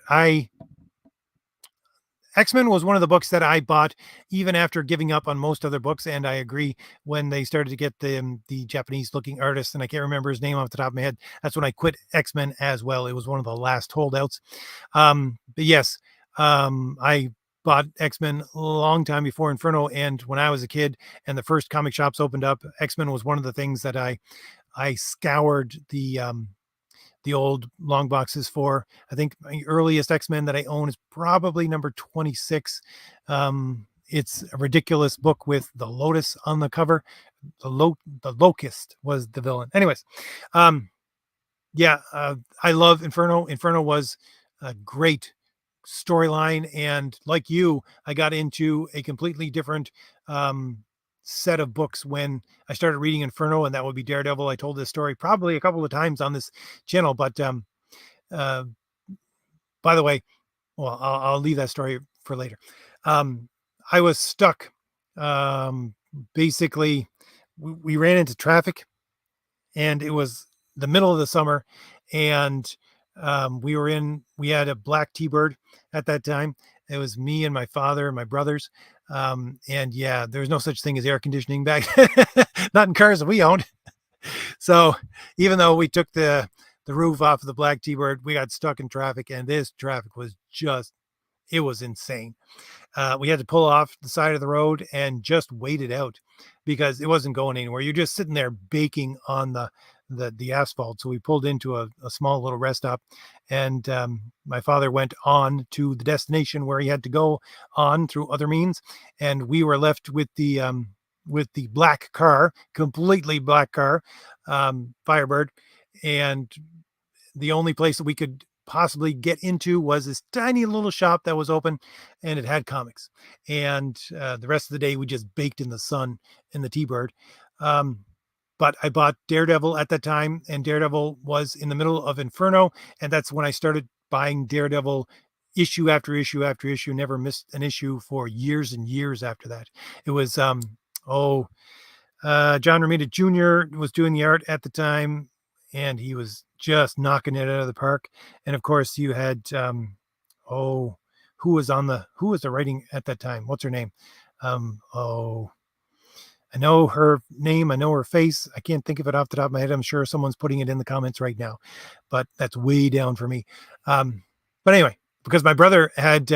X-Men was one of the books that I bought even after giving up on most other books. And I agree, when they started to get the Japanese looking artist, and I can't remember his name off the top of my head, that's when I quit X-Men as well. It was one of the last holdouts. But yes, I bought X-Men a long time before Inferno. And when I was a kid and the first comic shops opened up, X-Men was one of the things that I scoured the old long boxes for. I think my earliest X-Men that I own is probably number 26. It's a ridiculous book with the lotus on the cover. The locust was the villain. Anyways, yeah, I love Inferno. Inferno was a great storyline, and like you, I got into a completely different set of books when I started reading Inferno, and that would be Daredevil. I told this story probably a couple of times on this channel, but uh, by the way, well, I'll leave that story for later. I was stuck. Basically, we ran into traffic, and it was the middle of the summer, and we had a black T-Bird at that time. It was me and my father and my brothers. And yeah, there was no such thing as air conditioning back, not in cars that we owned. So even though we took the roof off of the black T-Bird, we got stuck in traffic, and this traffic was it was insane. We had to pull off the side of the road and just wait it out because it wasn't going anywhere. You're just sitting there baking on the asphalt. So we pulled into a small little rest stop, and my father went on to the destination where he had to go on through other means, and we were left with the with the black car, completely black car, Firebird. And the only place that we could possibly get into was this tiny little shop that was open, and it had comics. And the rest of the day we just baked in the sun in the T-Bird. Um, but I bought Daredevil at that time, and Daredevil was in the middle of Inferno, and that's when I started buying Daredevil issue after issue after issue. Never missed an issue for years and years after that. It was John Romita Jr. was doing the art at the time, and he was just knocking it out of the park. And of course, you had who was the writing at that time? What's her name? I know her name. I know her face. I can't think of it off the top of my head. I'm sure someone's putting it in the comments right now, but that's way down for me. But anyway, because my brother had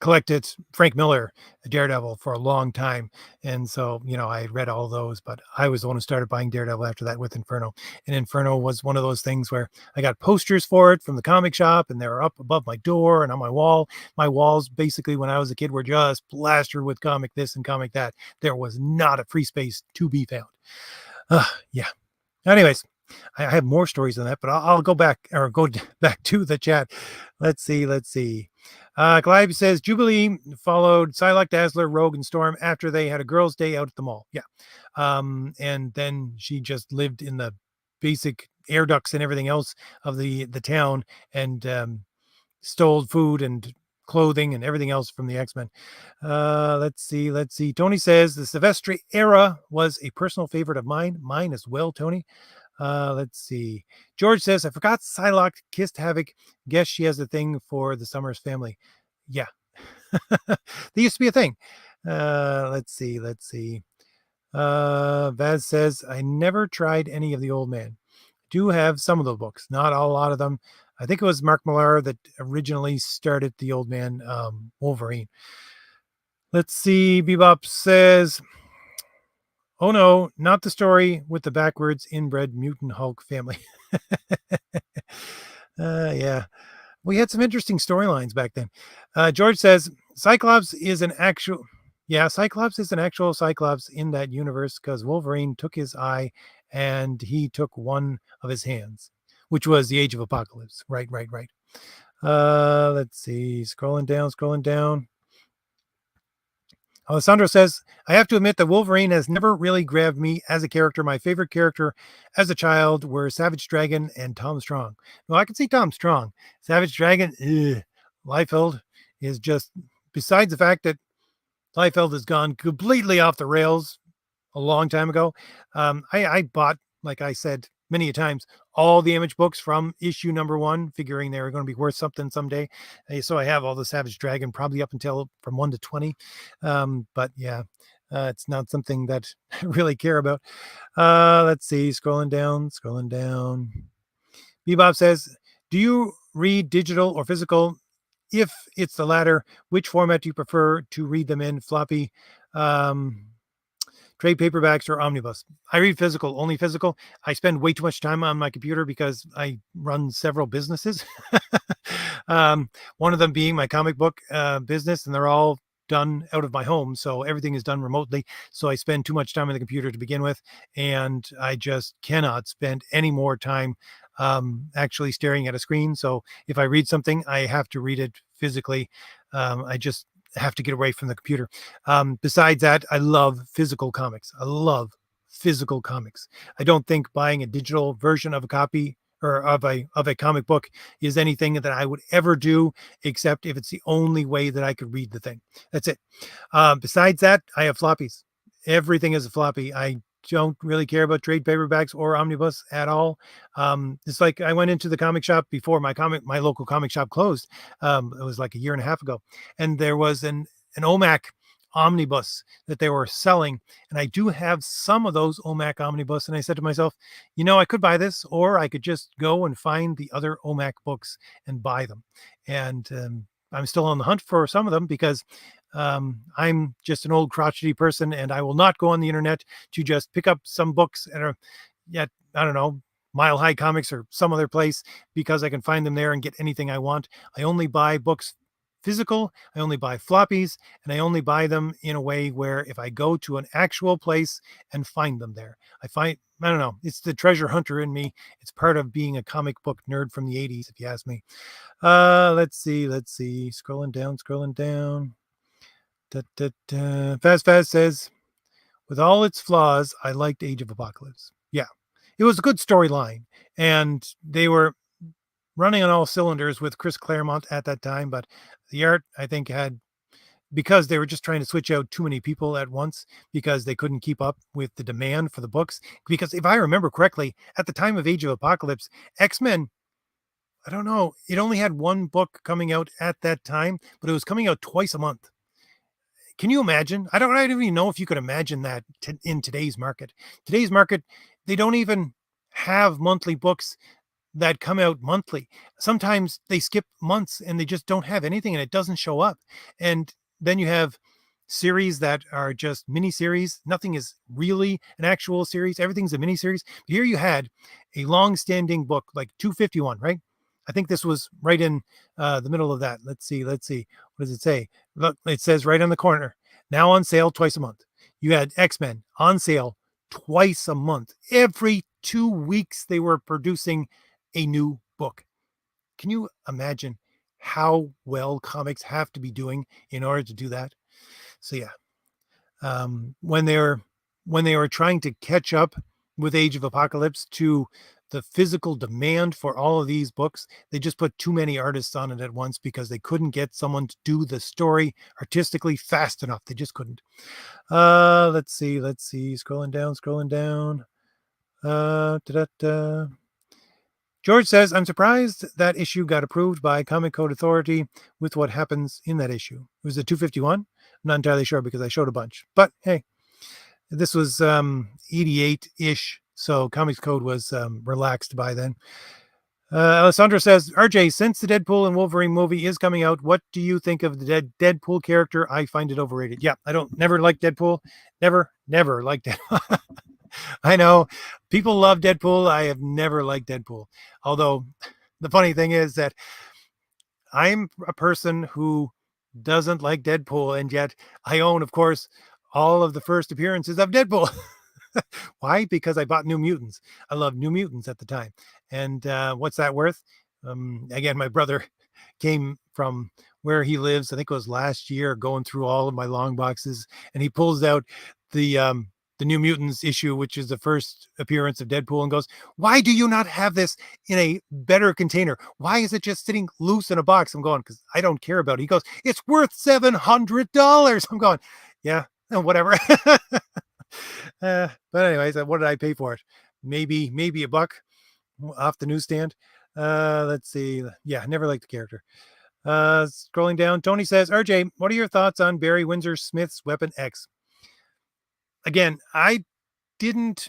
collected Frank Miller, Daredevil, for a long time. And so, I had read all those, but I was the one who started buying Daredevil after that with Inferno. And Inferno was one of those things where I got posters for it from the comic shop, and they were up above my door and on my wall. My walls, basically, when I was a kid, were just plastered with comic this and comic that. There was not a free space to be found. Yeah. Anyways, I have more stories than that, but I'll go back to the chat. Let's see. Clive says Jubilee followed Psylocke, Dazzler, Rogue, and Storm after they had a girls' day out at the mall. Yeah. And then she just lived in the basic air ducts and everything else of the town, and stole food and clothing and everything else from the X-Men. Let's see. Tony says the Silvestri era was a personal favorite of mine. Mine as well, Tony. Let's see. George says, I forgot Psylocke kissed Havoc. Guess she has a thing for the Summers family. Yeah. They used to be a thing. Let's see. Vaz says, I never tried any of the Old Man. Do have some of the books, not a lot of them. I think it was Mark Millar that originally started the Old Man Wolverine. Let's see. Bebop says, oh no, not the story with the backwards inbred mutant Hulk family. Yeah. We had some interesting storylines back then. George says Cyclops is an actual Cyclops in that universe because Wolverine took his eye and he took one of his hands, which was the Age of Apocalypse. Right. Let's see. Scrolling down. Alessandro says, I have to admit that Wolverine has never really grabbed me as a character. My favorite character as a child were Savage Dragon and Tom Strong. Well, I can see Tom Strong. Savage Dragon, Liefeld is just, besides the fact that Liefeld has gone completely off the rails a long time ago. I bought, like I said many a times, all the Image books from issue number 1, figuring they were going to be worth something someday. So I have all the Savage Dragon probably up until from 1 to 20. But yeah, it's not something that I really care about. Let's see, scrolling down. Bebop says, do you read digital or physical? If it's the latter, which format do you prefer to read them in? Floppy, trade paperbacks, or omnibus? I read physical, only physical. I spend way too much time on my computer because I run several businesses. One of them being my comic book business, and they're all done out of my home. So everything is done remotely. So I spend too much time on the computer to begin with, and I just cannot spend any more time actually staring at a screen. So if I read something, I have to read it physically. I just have to get away from the computer. Besides that, I love physical comics. I don't think buying a digital version of a copy or of a comic book is anything that I would ever do, except if it's the only way that I could read the thing. That's it. Besides that, I have floppies. Everything is a floppy. I don't really care about trade paperbacks or omnibus at all. It's like I went into the comic shop before my local comic shop closed. It was like a year and a half ago, and there was an OMAC omnibus that they were selling, and I do have some of those OMAC omnibus, and I said to myself, I could buy this, or I could just go and find the other OMAC books and buy them. And I'm still on the hunt for some of them because I'm just an old crotchety person, and I will not go on the internet to just pick up some books at I don't know, Mile High Comics or some other place because I can find them there and get anything I want. I only buy books physical, I only buy floppies, and I only buy them in a way where if I go to an actual place and find them there, I don't know, it's the treasure hunter in me. It's part of being a comic book nerd from the 80s, if you ask me. Let's see. Scrolling down. Fast says, with all its flaws, I liked Age of Apocalypse. Yeah, it was a good storyline, and they were running on all cylinders with Chris Claremont at that time, but the art, I think, had, because they were just trying to switch out too many people at once because they couldn't keep up with the demand for the books. Because if I remember correctly, at the time of Age of Apocalypse, X-Men, I don't know, it only had one book coming out at that time, but it was coming out twice a month. Can you imagine? I don't even know if you could imagine that in today's market. Today's market, they don't even have monthly books that come out monthly. Sometimes they skip months and they just don't have anything and it doesn't show up. And then you have series that are just mini series. Nothing is really an actual series. Everything's a mini series. Here you had a long standing book like 251, right? I think this was right in the middle of that. Let's see. What does it say? Look, it says right on the corner, now on sale twice a month. You had X-Men on sale twice a month. Every 2 weeks they were producing a new book. Can you imagine how well comics have to be doing in order to do that? So yeah, when they were trying to catch up with Age of Apocalypse to the physical demand for all of these books, they just put too many artists on it at once because they couldn't get someone to do the story artistically fast enough. They just couldn't. Let's see. Scrolling down. George says, I'm surprised that issue got approved by Comic Code Authority with what happens in that issue. It was a 251. I'm not entirely sure because I showed a bunch. But hey, this was 88-ish, so Comics Code was relaxed by then. Alessandro says, RJ, since the Deadpool and Wolverine movie is coming out, what do you think of the Deadpool character? I find it overrated. Yeah, I never liked Deadpool. Never liked Deadpool. I know people love Deadpool. I have never liked Deadpool. Although the funny thing is that I'm a person who doesn't like Deadpool, and yet I own, of course, all of the first appearances of Deadpool. Why? Because I bought New Mutants. I loved New Mutants at the time. And what's that worth? Again, my brother came from where he lives, I think it was last year, going through all of my long boxes, and he pulls out the New Mutants issue, which is the first appearance of Deadpool, and goes, why do you not have this in a better container? Why is it just sitting loose in a box? I'm going, because I don't care about it. He goes, it's worth $700. I'm going, yeah, whatever. But anyways, what did I pay for it? Maybe $1 off the newsstand. Let's see. Yeah, never liked the character. Scrolling down, Tony says, RJ, what are your thoughts on Barry Windsor Smith's Weapon X? Again, I didn't,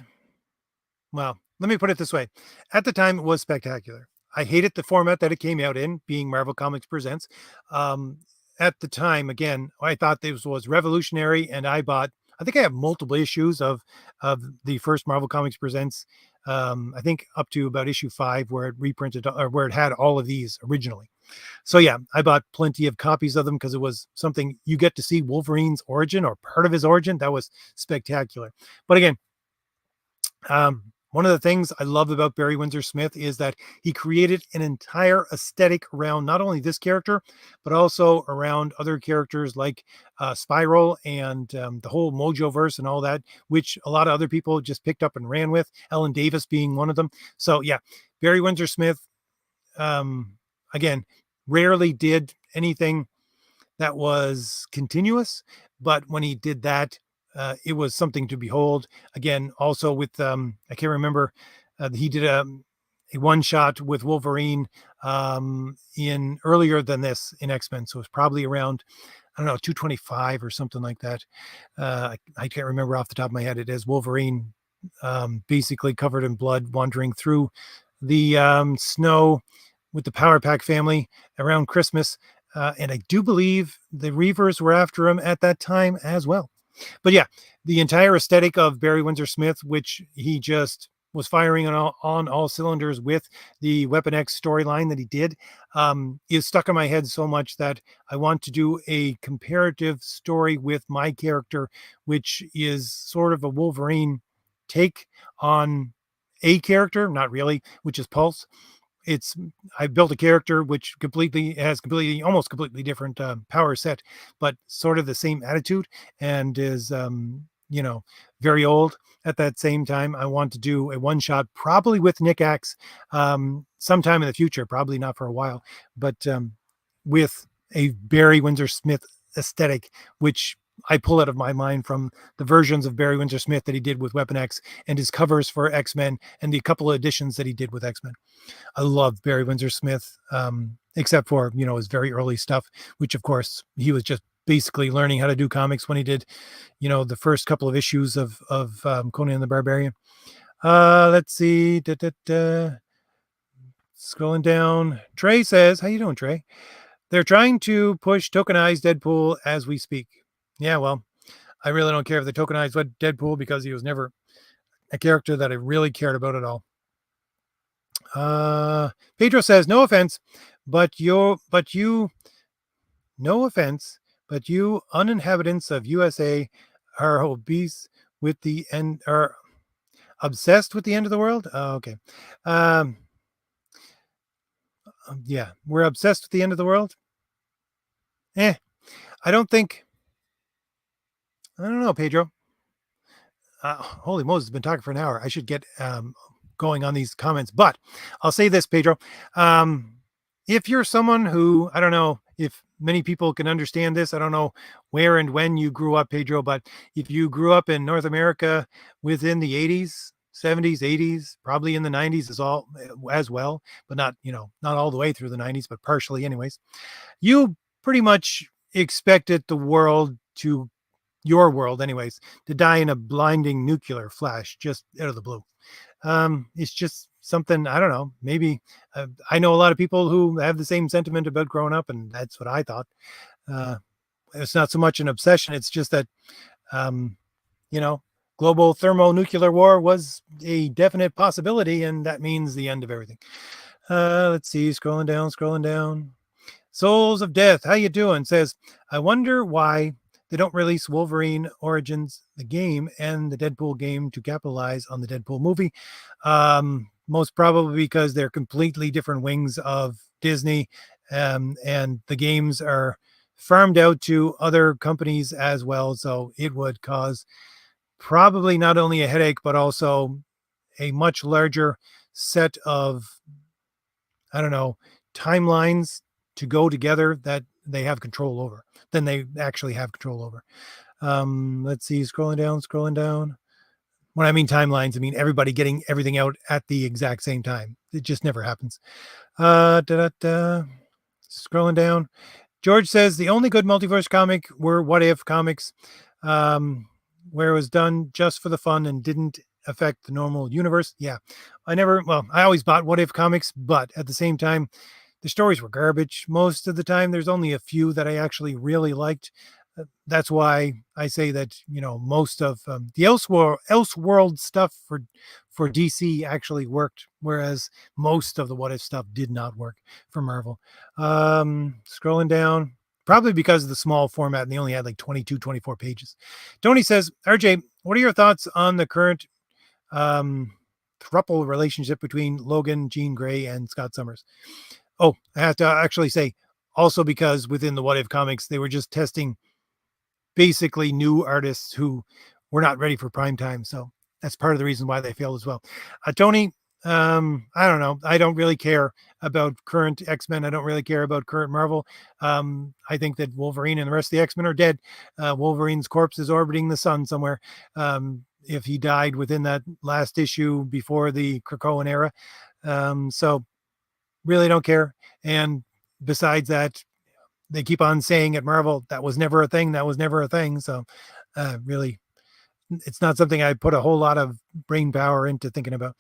well, let me put it this way. At the time, it was spectacular. I hated the format that it came out in, being Marvel Comics Presents. At the time, again, I thought this was revolutionary, and I think I have multiple issues of the first Marvel Comics Presents. I think up to about issue 5 where it reprinted, or where it had all of these originally. So yeah, I bought plenty of copies of them because it was something you get to see Wolverine's origin or part of his origin. That was spectacular. But again, one of the things I love about Barry Windsor Smith is that he created an entire aesthetic around not only this character, but also around other characters like Spiral and the whole Mojoverse and all that, which a lot of other people just picked up and ran with, Ellen Davis being one of them. So yeah, Barry Windsor Smith, again, rarely did anything that was continuous, but when he did that, it was something to behold. Again, also with, I can't remember, he did a one shot with Wolverine in earlier than this in X-Men. So it was probably around, I don't know, 225 or something like that. I can't remember off the top of my head. It is Wolverine basically covered in blood wandering through the snow with the Power Pack family around Christmas. And I do believe the Reavers were after him at that time as well. But yeah, the entire aesthetic of Barry Windsor Smith, which he just was firing on all cylinders with the Weapon X storyline that he did, is stuck in my head so much that I want to do a comparative story with my character, which is sort of a Wolverine take on a character, not really, which is Pulse. It's I built a character which completely almost completely different power set, but sort of the same attitude, and is very old at that same time. I want to do a one shot, probably with Nick Axe, sometime in the future, probably not for a while, but with a Barry Windsor Smith aesthetic, which I pull out of my mind from the versions of Barry Windsor Smith that he did with Weapon X and his covers for X-Men and the couple of editions that he did with X-Men. I love Barry Windsor Smith, except for, his very early stuff, which of course he was just basically learning how to do comics when he did, the first couple of issues of Conan the Barbarian. Let's see. Scrolling down. Trey says, how you doing, Trey? They're trying to push tokenized Deadpool as we speak. Yeah, well, I really don't care if they tokenized Deadpool because he was never a character that I really cared about at all. Pedro says, no offense, but you uninhabitants of USA are obese with the end, are obsessed with the end of the world. Oh, okay. Yeah, we're obsessed with the end of the world. I don't know, Pedro. Holy Moses, been talking for an hour. I should get going on these comments, but I'll say this, Pedro. If you're someone who, I don't know if many people can understand this. I don't know where and when you grew up, Pedro, but if you grew up in North America within the 80s, 70s, 80s, probably in the 90s as well, but not all the way through the 90s, but partially anyways, you pretty much expected your world anyways, to die in a blinding nuclear flash just out of the blue. It's just something, I don't know, maybe I know a lot of people who have the same sentiment about growing up, and that's what I thought. It's not so much an obsession. It's just that, global thermonuclear war was a definite possibility, and that means the end of everything. Let's see, scrolling down. Souls of Death, how you doing? Says, I wonder why they don't release Wolverine Origins, the game, and the Deadpool game to capitalize on the Deadpool movie. Most probably because they're completely different wings of Disney, and the games are farmed out to other companies as well. So it would cause probably not only a headache, but also a much larger set of, I don't know, timelines to go together that they have control over than they actually have control over. Let's see, scrolling down. When I mean timelines, I mean everybody getting everything out at the exact same time. It just never happens. Scrolling down. George says the only good multiverse comic were What If comics, where it was done just for the fun and didn't affect the normal universe. Yeah, I always bought What If comics, but at the same time, the stories were garbage most of the time. There's only a few that I actually really liked. That's why I say that, most of the Elseworld stuff for DC actually worked, whereas most of the What If stuff did not work for Marvel. Scrolling down, probably because of the small format, and they only had like 22, 24 pages. Tony says, RJ, what are your thoughts on the current throuple relationship between Logan, Jean Grey, and Scott Summers? Oh, I have to actually say, also because within the What If comics, they were just testing basically new artists who were not ready for prime time. So that's part of the reason why they failed as well. Tony, I don't know. I don't really care about current X-Men. I don't really care about current Marvel. I think that Wolverine and the rest of the X-Men are dead. Wolverine's corpse is orbiting the sun somewhere. If he died within that last issue before the Krakoan era. So really don't care. And besides that, they keep on saying at Marvel, that was never a thing. So really, it's not something I put a whole lot of brain power into thinking about.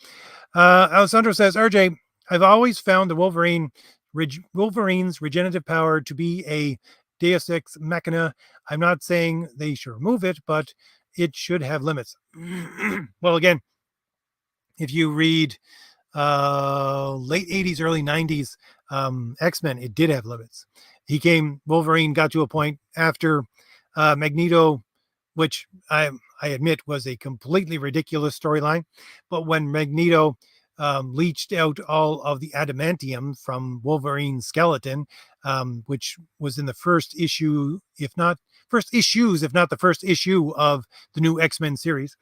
Alessandro says, RJ, I've always found the Wolverine's regenerative power to be a Deus Ex Machina. I'm not saying they should remove it, but it should have limits. Well, again, if you read late 80s, early 90s X-Men, it did have limits. Wolverine got to a point after Magneto, which I admit was a completely ridiculous storyline. But when Magneto leached out all of the adamantium from Wolverine's skeleton, which was in the first issue, if not the first issue of the new X-Men series,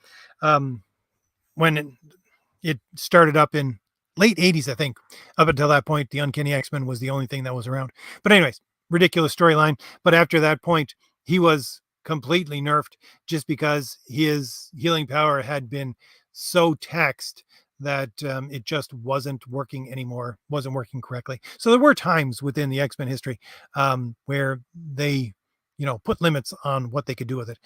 when it started up in late 80s, I think. Up until that point, the Uncanny X-Men was the only thing that was around. But anyways, ridiculous storyline. But after that point, he was completely nerfed just because his healing power had been so taxed that it just wasn't working anymore, wasn't working correctly. So there were times within the X-Men history where they, put limits on what they could do with it.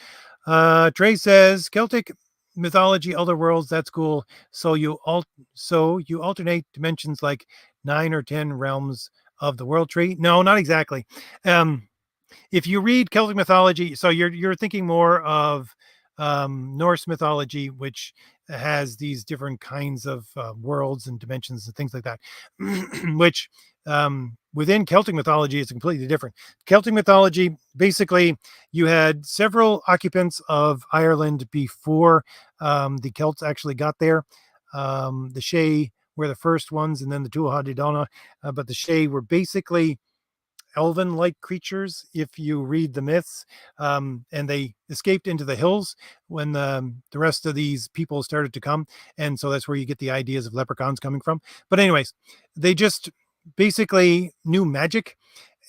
Trey says, Celtic mythology, other worlds, that's cool. So you alternate dimensions like 9 or 10 realms of the world tree. No, not exactly. If you read Celtic mythology, so you're thinking more of Norse mythology, which has these different kinds of worlds and dimensions and things like that, which within Celtic mythology is completely different. Celtic mythology, basically, you had several occupants of Ireland before the Celts actually got there. The Shay were the first ones, and then the Tuatha De Danann, but the Shay were basically elven-like creatures if you read the myths, and they escaped into the hills when the rest of these people started to come, and so that's where you get the ideas of leprechauns coming from. But anyways, they just basically knew magic,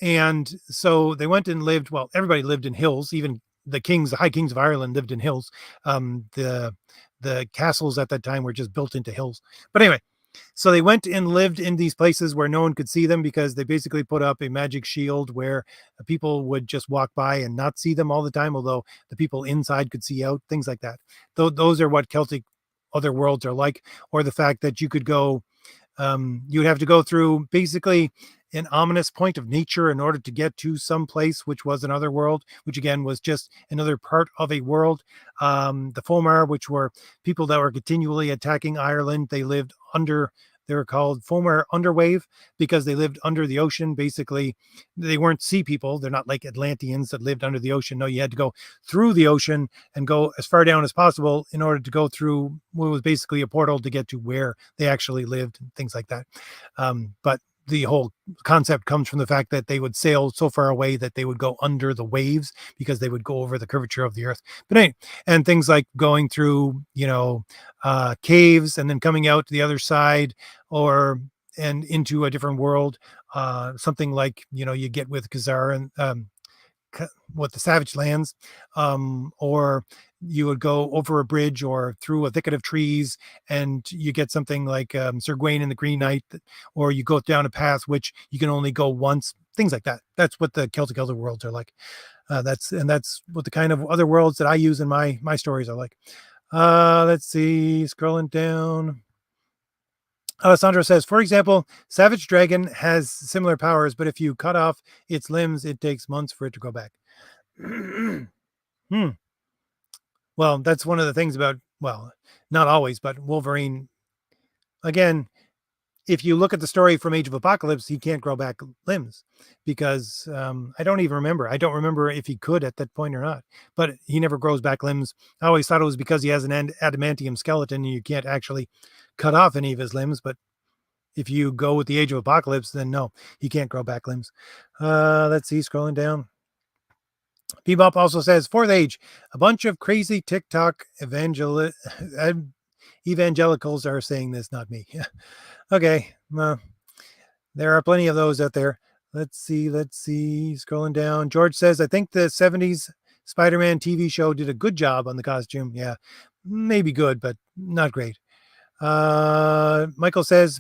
and so they went and lived. Well, everybody lived in hills. Even the high kings of Ireland lived in hills. The castles at that time were just built into hills. But anyway, so they went and lived in these places where no one could see them, because they basically put up a magic shield where people would just walk by and not see them all the time, although the people inside could see out, things like that. Those are what Celtic other worlds are like. Or the fact that you could go, you would have to go through basically an ominous point of nature in order to get to some place, which was another world, which again was just another part of a world. The Fomar, which were people that were continually attacking Ireland, they were called Fomar Underwave because they lived under the ocean. Basically, they weren't sea people. They're not like Atlanteans that lived under the ocean. No, you had to go through the ocean and go as far down as possible in order to go through what was basically a portal to get to where they actually lived and things like that. But the whole concept comes from the fact that they would sail so far away that they would go under the waves because they would go over the curvature of the earth. But anyway, and things like going through, caves and then coming out to the other side and into a different world. Something like, you get with Khazar and the Savage Lands, or you would go over a bridge or through a thicket of trees and you get something like Sir Gawain and the Green Knight, or you go down a path which you can only go once, things like that. That's what the Celtic other worlds are like. That's what the kind of other worlds that I use in my stories are like. Let's see, scrolling down. Alessandro says, for example, Savage Dragon has similar powers, but if you cut off its limbs, it takes months for it to grow back. Well, that's one of the things about, well, not always, but Wolverine. Again, if you look at the story from Age of Apocalypse, he can't grow back limbs because I don't even remember. I don't remember if he could at that point or not, but he never grows back limbs. I always thought it was because he has an adamantium skeleton and you can't actually cut off any of his limbs. But if you go with the Age of Apocalypse, then no, he can't grow back limbs. Let's see, scrolling down. Bebop also says, Fourth Age, a bunch of crazy TikTok evangelicals are saying this, not me. Okay, well, there are plenty of those out there. Let's see, scrolling down. George says, I think the 70s Spider-Man TV show did a good job on the costume. Yeah, maybe good, but not great. Michael says,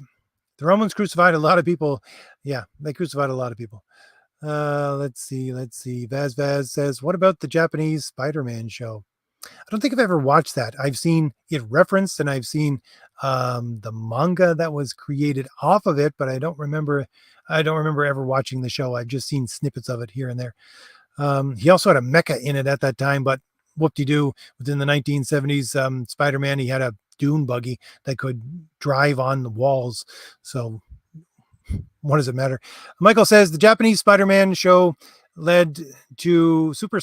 the Romans crucified a lot of people. Yeah, they crucified a lot of people. Let's see. Vaz says, what about the Japanese Spider-Man show? I don't think I've ever watched that. I've seen it referenced and I've seen the manga that was created off of it, but I don't remember ever watching the show. I've just seen snippets of it here and there. He also had a mecha in it at that time, but whoop-de-doo, within the 1970s, Spider-Man, he had a dune buggy that could drive on the walls. So what does it matter? Michael says the Japanese Spider-Man show led to Super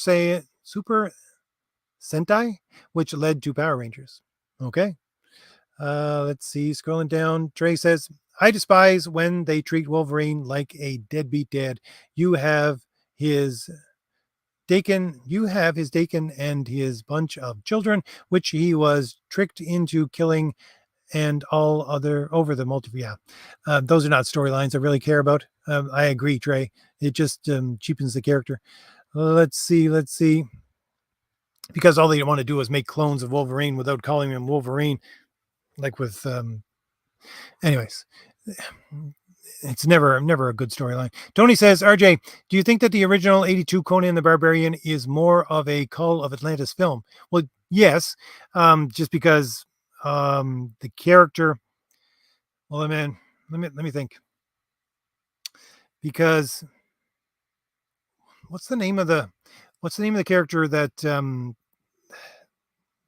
Sentai, which led to Power Rangers. Okay. Let's see. Scrolling down, Trey says, I despise when they treat Wolverine like a deadbeat dad. You have his Dakin and his bunch of children, which he was tricked into killing and all other over the multiverse. Yeah, those are not storylines I really care about. I agree, Trey. It just cheapens the character. Let's see. Because all they want to do is make clones of Wolverine without calling him Wolverine, like with anyways. It's never a good storyline. Tony says, RJ, do you think that the original 82 Conan the Barbarian is more of a Call of Atlantis film? Well, yes, just because the character. Well, man, let me think. Because what's the name of the character that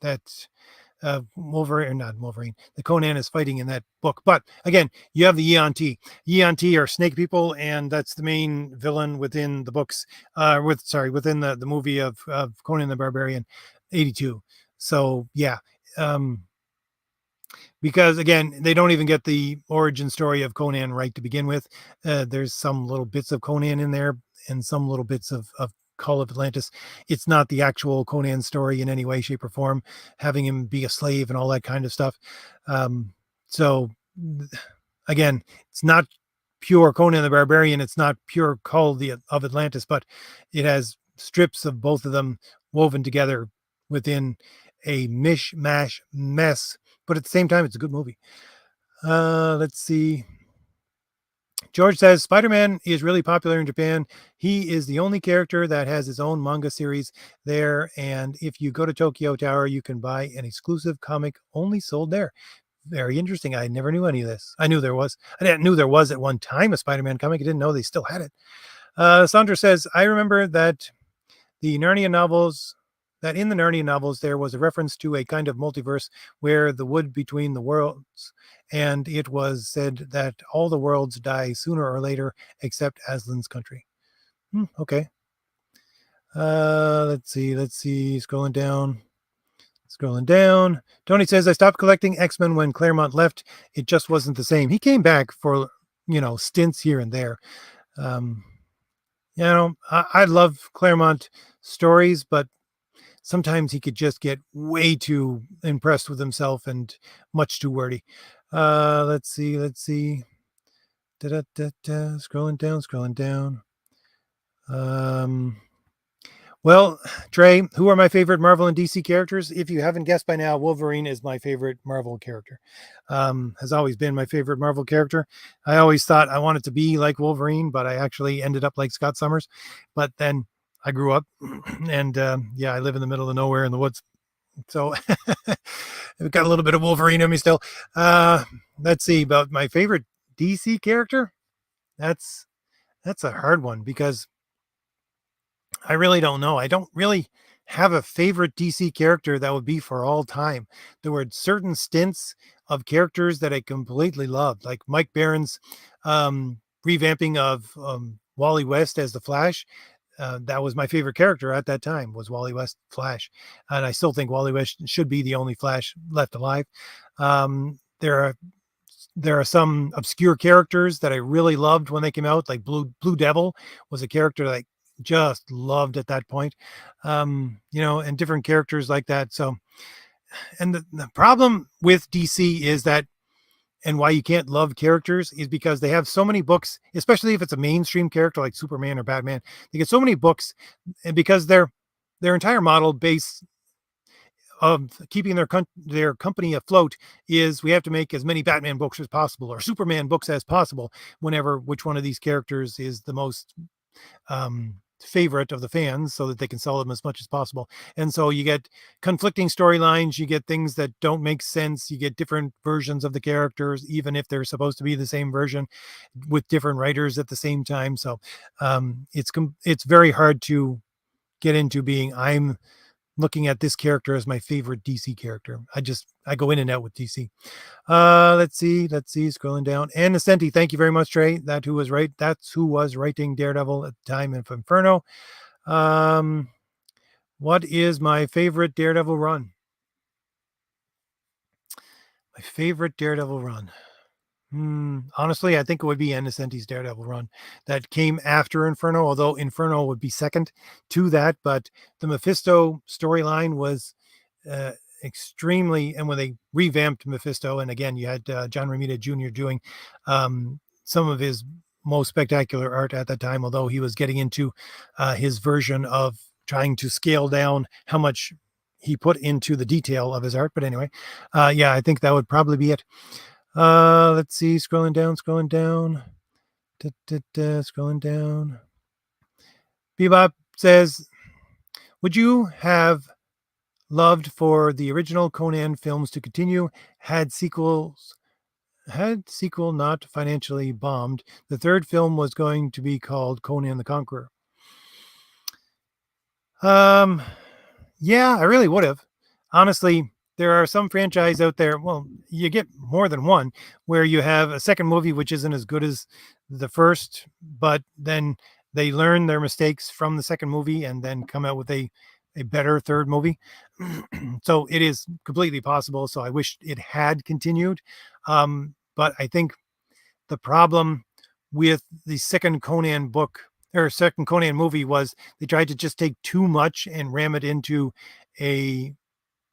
that Wolverine, or not Wolverine, the Conan is fighting in that book? But again, you have the Yuan-Ti. Yuan-Ti are snake people, and that's the main villain within the books. Within the movie of Conan the Barbarian, 82. So yeah. Because again, they don't even get the origin story of Conan right to begin with. There's some little bits of Conan in there and some little bits of Call of Atlantis. It's not the actual Conan story in any way, shape, or form, having him be a slave and all that kind of stuff. So again, it's not pure Conan the Barbarian. It's not pure Call of Atlantis, but it has strips of both of them woven together within a mishmash mess. But at the same time, it's a good movie. Let's see. George says Spider-Man is really popular in Japan. He is the only character that has his own manga series there. And if you go to Tokyo Tower, you can buy an exclusive comic only sold there. Very interesting. I never knew any of this. I knew there was. I knew there was at one time a Spider-Man comic. I didn't know they still had it. Sandra says, I remember that in the Narnia novels, there was a reference to a kind of multiverse where the wood between the worlds, and it was said that all the worlds die sooner or later except Aslan's country. Okay. Let's see. Scrolling down. Tony says, I stopped collecting X-Men when Claremont left. It just wasn't the same. He came back for, stints here and there. I love Claremont stories, but sometimes he could just get way too impressed with himself and much too wordy. Let's see. Scrolling down. Well, Trey, who are my favorite Marvel and DC characters? If you haven't guessed by now, Wolverine is my favorite Marvel character. Has always been my favorite Marvel character. I always thought I wanted to be like Wolverine, but I actually ended up like Scott Summers. But then I grew up and I live in the middle of nowhere in the woods. So I've got a little bit of Wolverine in me still. Let's see about my favorite DC character. That's a hard one because I really don't know. I don't really have a favorite DC character that would be for all time. There were certain stints of characters that I completely loved, like Mike Barron's revamping of Wally West as the Flash. That was my favorite character at that time, was Wally West Flash. And I still think Wally West should be the only Flash left alive. There are some obscure characters that I really loved when they came out, like Blue Devil was a character that I just loved at that point. And different characters like that. So, and the problem with DC is that, and why you can't love characters, is because they have so many books, especially if it's a mainstream character like Superman or Batman. They get so many books, and because their entire model base of keeping their company afloat is we have to make as many Batman books as possible or Superman books as possible, whenever which one of these characters is the most favorite of the fans, so that they can sell them as much as possible. And so you get conflicting storylines, you get things that don't make sense, you get different versions of the characters, even if they're supposed to be the same version, with different writers at the same time. So it's very hard to get into being I'm looking at this character as my favorite DC character. I go in and out with DC. Let's see. Scrolling down. And Ascenti, thank you very much, Trey. That's who was writing Daredevil at the time of Inferno. What is my favorite Daredevil run? My favorite Daredevil run. Honestly, I think it would be Innocenti's Daredevil run that came after Inferno, although Inferno would be second to that. But the Mephisto storyline was extremely, and when they revamped Mephisto, and again, you had John Romita Jr. doing some of his most spectacular art at that time, although he was getting into his version of trying to scale down how much he put into the detail of his art. But anyway, yeah, I think that would probably be it. Let's see, scrolling down. Scrolling down. Bebop says, would you have loved for the original Conan films to continue had sequel not financially bombed? The third film was going to be called Conan the Conqueror. Yeah, I really would have. Honestly, there are some franchise out there. Well, you get more than one where you have a second movie which isn't as good as the first, but then they learn their mistakes from the second movie and then come out with a better third movie. So it is completely possible. So I wish it had continued. But I think the problem with the second Conan book or second Conan movie was they tried to just take too much and ram it into a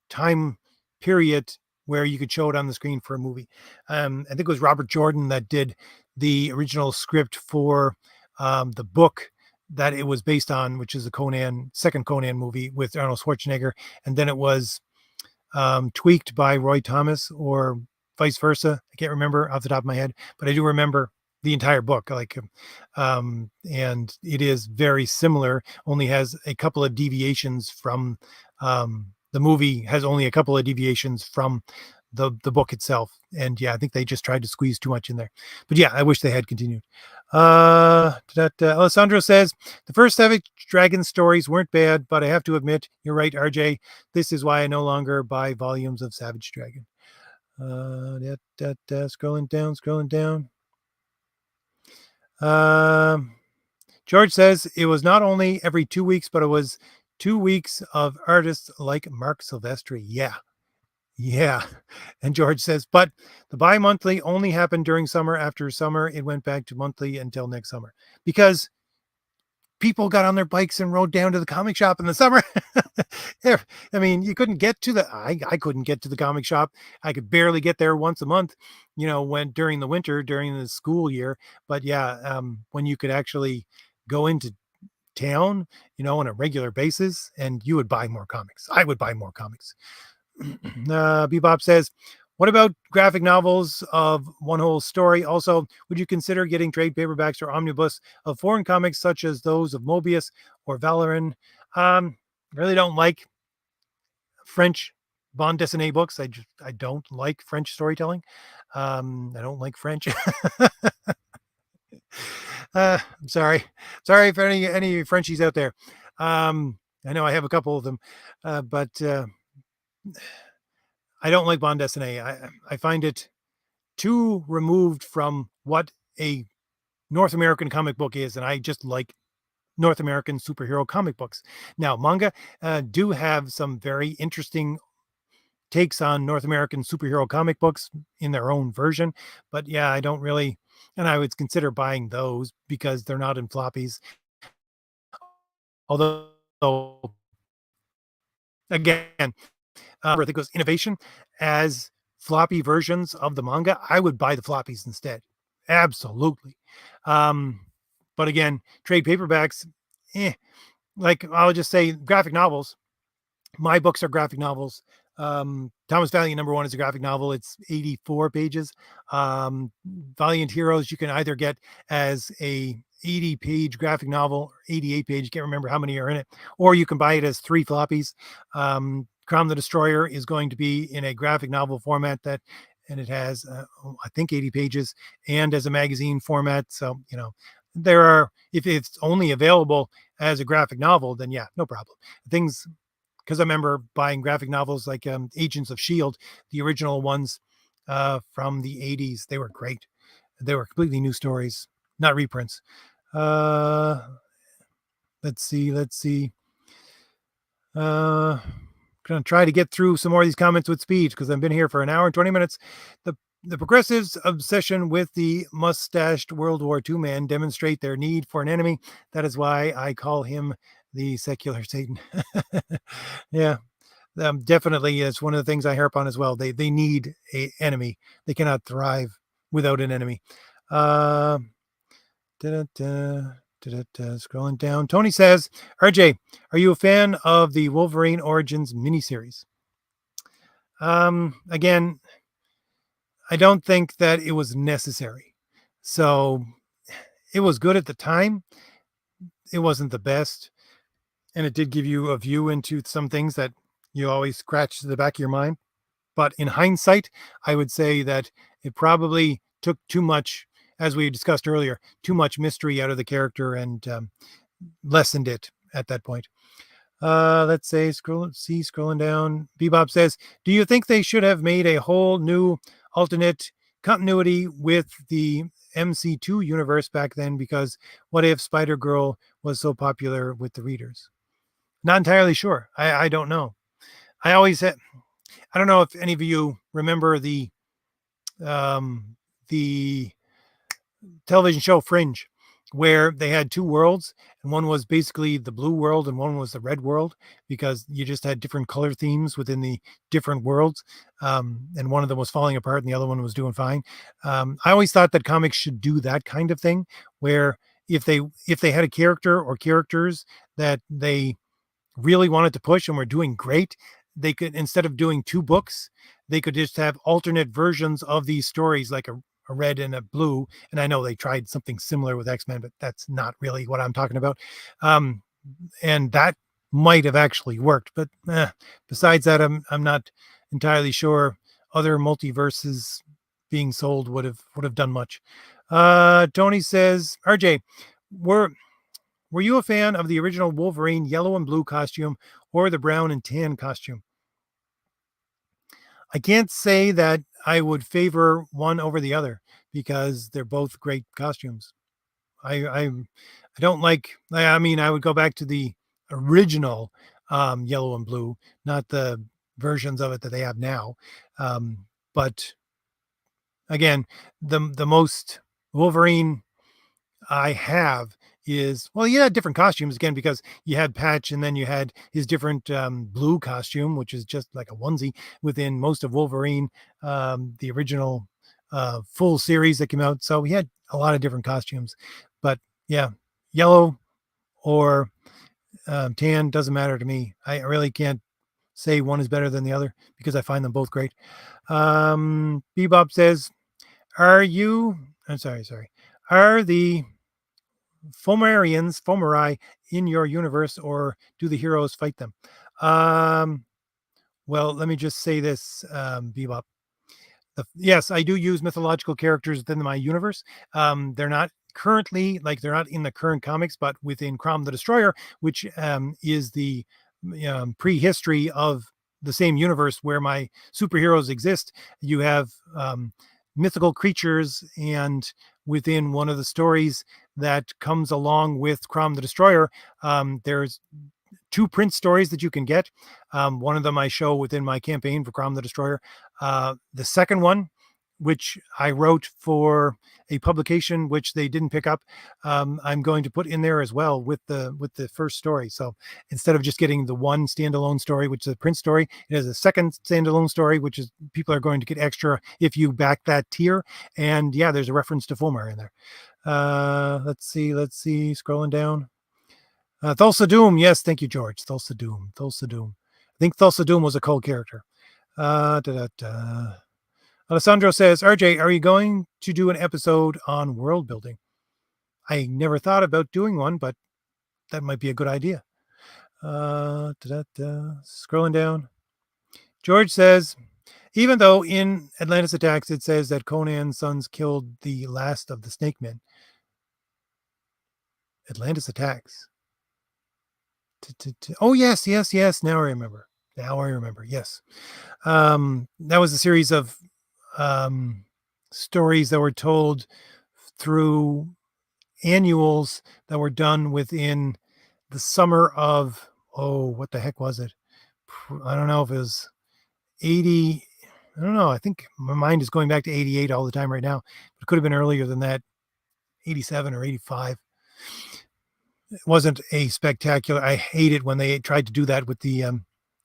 time period where you could show it on the screen for a movie. I think it was Robert Jordan that did the original script for the book that it was based on, which is the second Conan movie with Arnold Schwarzenegger. And then it was tweaked by Roy Thomas or vice versa. I can't remember off the top of my head, but I do remember the entire book, and it is very similar, only has a couple of deviations from the movie has only a couple of deviations from the book itself. And yeah, I think they just tried to squeeze too much in there, but yeah, I wish they had continued. Alessandro says the first Savage Dragon stories weren't bad, but I have to admit, you're right, RJ. This is why I no longer buy volumes of Savage Dragon. Scrolling down. George says it was not only every 2 weeks, but it was 2 weeks of artists like Mark Silvestri. Yeah. And George says, but the bi-monthly only happened during summer. After summer, it went back to monthly until next summer because people got on their bikes and rode down to the comic shop in the summer. I mean, you couldn't get to I couldn't get to the comic shop. I could barely get there once a month, when during the winter, during the school year. But yeah, when you could actually go into town, on a regular basis, and you would buy more comics. I would buy more comics. Bebop says, what about graphic novels of one whole story? Also, would you consider getting trade paperbacks or omnibus of foreign comics such as those of Mobius or Valoran? Really don't like French bande dessinée books. I don't like French storytelling. I don't like French. I'm sorry for any Frenchies out there. I know I have a couple of them, but I don't like bande dessinée. I find it too removed from what a North American comic book is, and I just like North American superhero comic books. Now, manga do have some very interesting takes on North American superhero comic books in their own version, but yeah, I don't really, and I would consider buying those because they're not in floppies. Although, again, I think it was Innovation as floppy versions of the manga. I would buy the floppies instead. Absolutely. But again, trade paperbacks, like I'll just say graphic novels. My books are graphic novels. Thomas Valiant #1 is a graphic novel. It's 84 pages. Valiant Heroes you can either get as a 80-page graphic novel, 88-page, can't remember how many are in it, or you can buy it as 3 floppies. Crown the Destroyer is going to be in a graphic novel format and it has, I think 80 pages and as a magazine format. So, there are, if it's only available as a graphic novel, then yeah, no problem. Things because I remember buying graphic novels like Agents of S.H.I.E.L.D., the original ones from the 80s. They were great. They were completely new stories, not reprints. Let's see. Gonna try to get through some more of these comments with speed because I've been here for an hour and 20 minutes. The progressives' obsession with the mustached World War II man demonstrate their need for an enemy. That is why I call him the secular Satan. Yeah, definitely. It's one of the things I harp on as well. They need a enemy. They cannot thrive without an enemy. Uh, Scrolling down. Tony says, RJ, are you a fan of the Wolverine Origins miniseries? Again, I don't think that it was necessary. So it was good at the time. It wasn't the best. And it did give you a view into some things that you always scratch to the back of your mind. But in hindsight, I would say that it probably took too much, as we discussed earlier, too much mystery out of the character and lessened it at that point. Let's say scrolling down. Bebop says, do you think they should have made a whole new alternate continuity with the MC2 universe back then? Because what if Spider-Girl was so popular with the readers? Not entirely sure. I don't know. I don't know if any of you remember the television show Fringe, where they had two worlds, and one was basically the blue world and one was the red world, because you just had different color themes within the different worlds, and one of them was falling apart and the other one was doing fine. I always thought that comics should do that kind of thing, where if they had a character or characters that they really wanted to push and were doing great, they could, instead of doing two books, they could just have alternate versions of these stories, like a red and a blue. And I know they tried something similar with X-Men, but that's not really what I'm talking about. And that might have actually worked, but besides that, I'm not entirely sure other multiverses being sold would have done much. Tony says, RJ, were you a fan of the original Wolverine yellow and blue costume or the brown and tan costume? I can't say that I would favor one over the other because they're both great costumes. I don't like. I mean, I would go back to the original yellow and blue, not the versions of it that they have now. But again, the most Wolverine I have is, well, you had different costumes again, because you had Patch and then you had his different blue costume, which is just like a onesie within most of Wolverine, the original full series that came out. So we had a lot of different costumes, but yeah, yellow or tan doesn't matter to me. I really can't say one is better than the other because I find them both great. Bebop says, I'm sorry. Are the Fomeri in your universe, or do the heroes fight them? Well, let me just say this, Bebop. Yes, I do use mythological characters within my universe. They're not currently, like, they're not in the current comics, but within Crom the Destroyer, which is the prehistory of the same universe where my superheroes exist. You have mythical creatures, and within one of the stories that comes along with Crom the Destroyer, there's two print stories that you can get. One of them I show within my campaign for Crom the Destroyer. The second one, which I wrote for a publication which they didn't pick up, I'm going to put in there as well with the first story. So instead of just getting the one standalone story, which is a print story, it has a second standalone story, which is, people are going to get extra if you back that tier. And yeah, there's a reference to Fulmar in there. Let's see, scrolling down. Thulsa Doom, yes, thank you, George. Thulsa Doom. I think Thulsa Doom was a cold character. Alessandro says, RJ, are you going to do an episode on world building? I never thought about doing one, but that might be a good idea. Scrolling down. George says, even though in Atlantis Attacks it says that Conan's sons killed the last of the Snake Men. Atlantis Attacks. Oh, yes. Now I remember. Yes. That was a series of stories that were told through annuals that were done within the summer of, what the heck was it? I don't know if it was 80. I don't know. I think my mind is going back to 88 all the time right now. It could have been earlier than that, 87 or 85. It wasn't a spectacular. I hate it when they tried to do that with the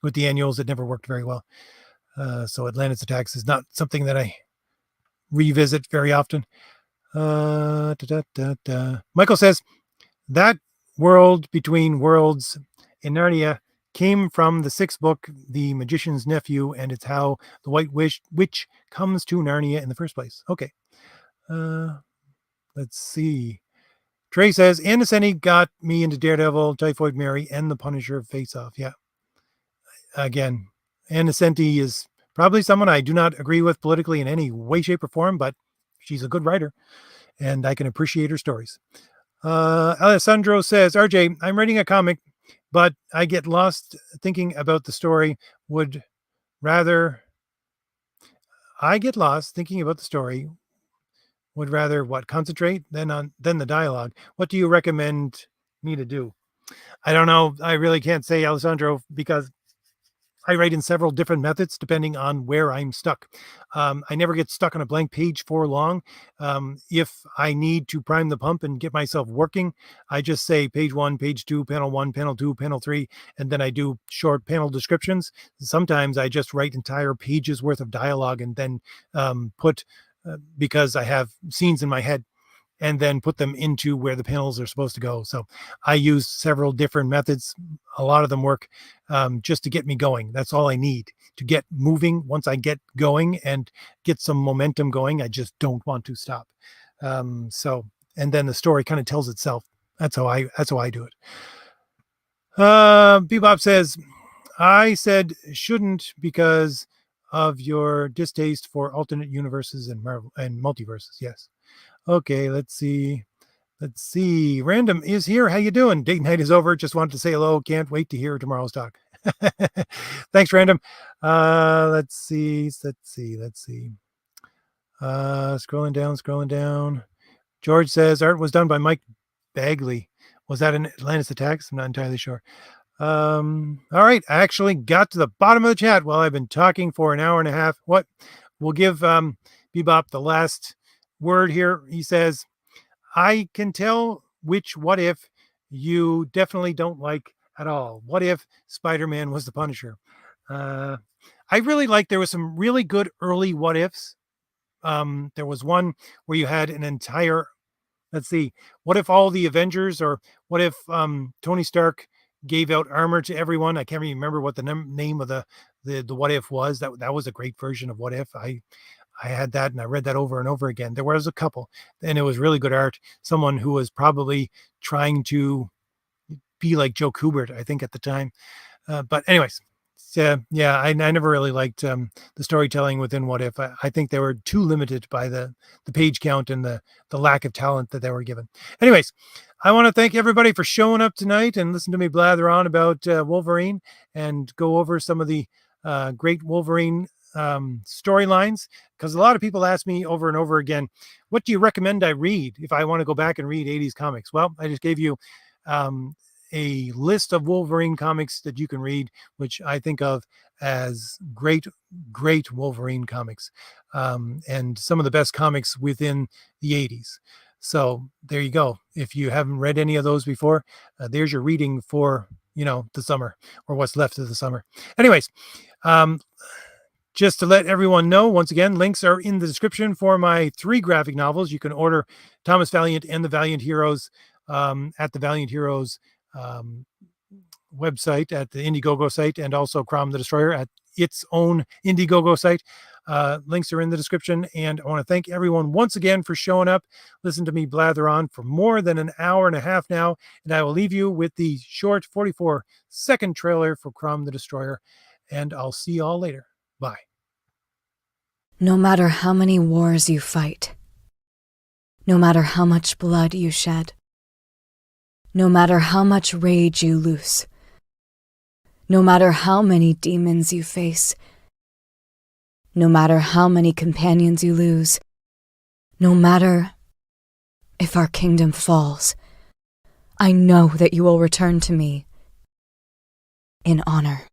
annuals. It never worked very well. So Atlantis Attacks is not something that I revisit very often. Michael says that world between worlds in Narnia came from the sixth book, The Magician's Nephew, and it's how the White Witch comes to Narnia in the first place. Okay. Let's see. Trey says, Ann Neseni got me into Daredevil, Typhoid Mary, and the Punisher Face Off. Yeah. Again, Ann Neseni is probably someone I do not agree with politically in any way, shape, or form, but she's a good writer, and I can appreciate her stories. Alessandro says, RJ, I'm writing a comic, but I get lost thinking about the story. Would rather concentrate than the dialogue. What do you recommend me to do? I don't know. I really can't say, Alessandro, because I write in several different methods depending on where I'm stuck. I never get stuck on a blank page for long. If I need to prime the pump and get myself working, I just say page 1, page 2, panel 1, panel 2, panel 3, and then I do short panel descriptions. Sometimes I just write entire pages worth of dialogue and then put, because I have scenes in my head, and then put them into where the panels are supposed to go. So I use several different methods. A lot of them work just to get me going. That's all I need to get moving. Once I get going and get some momentum going, I just don't want to stop. And then the story kind of tells itself. That's how I do it. Bebop says, I said shouldn't because of your distaste for alternate universes and multiverses. Yes. Okay, let's see. Random is here. How you doing? Date night is over. Just wanted to say hello. Can't wait to hear tomorrow's talk. Thanks, Random. Let's see. Scrolling down. George says art was done by Mike Bagley. Was that an Atlantis Attacks? I'm not entirely sure. All right. I actually got to the bottom of the chat while I've been talking for an hour and a half. What? We'll give Bebop the last word here. He says, I can tell which what if you definitely don't like at all. What if Spider-Man was the Punisher? I really like, there was some really good early what ifs. There was one where you had an entire, let's see, what if all the Avengers, or what if Tony Stark gave out armor to everyone? I can't remember what the name of the what if was. That was a great version of what if. I had that and I read that over and over again. There was a couple, and it was really good art. Someone who was probably trying to be like Joe Kubert, I think, at the time. But anyways, I never really liked the storytelling within What If. I think they were too limited by the page count and the lack of talent that they were given. Anyways, I want to thank everybody for showing up tonight and listen to me blather on about Wolverine and go over some of the great Wolverine storylines, because a lot of people ask me over and over again, what do you recommend I read if I want to go back and read 80s comics? Well, I just gave you a list of Wolverine comics that you can read, which I think of as great Wolverine comics, and some of the best comics within the 80s. So there you go. If you haven't read any of those before, there's your reading for, the summer, or what's left of the summer. Anyways, just to let everyone know, once again, links are in the description for my 3 graphic novels. You can order Thomas Valiant and the Valiant Heroes at the Valiant Heroes website, at the Indiegogo site, and also Crom the Destroyer at its own Indiegogo site. Links are in the description, and I want to thank everyone once again for showing up. Listen to me blather on for more than an hour and a half now, and I will leave you with the short 44-second trailer for Crom the Destroyer, and I'll see you all later. Bye. No matter how many wars you fight, no matter how much blood you shed, no matter how much rage you loose, No matter how many demons you face, no matter how many companions you lose, no matter if our kingdom falls, I know that you will return to me in honor.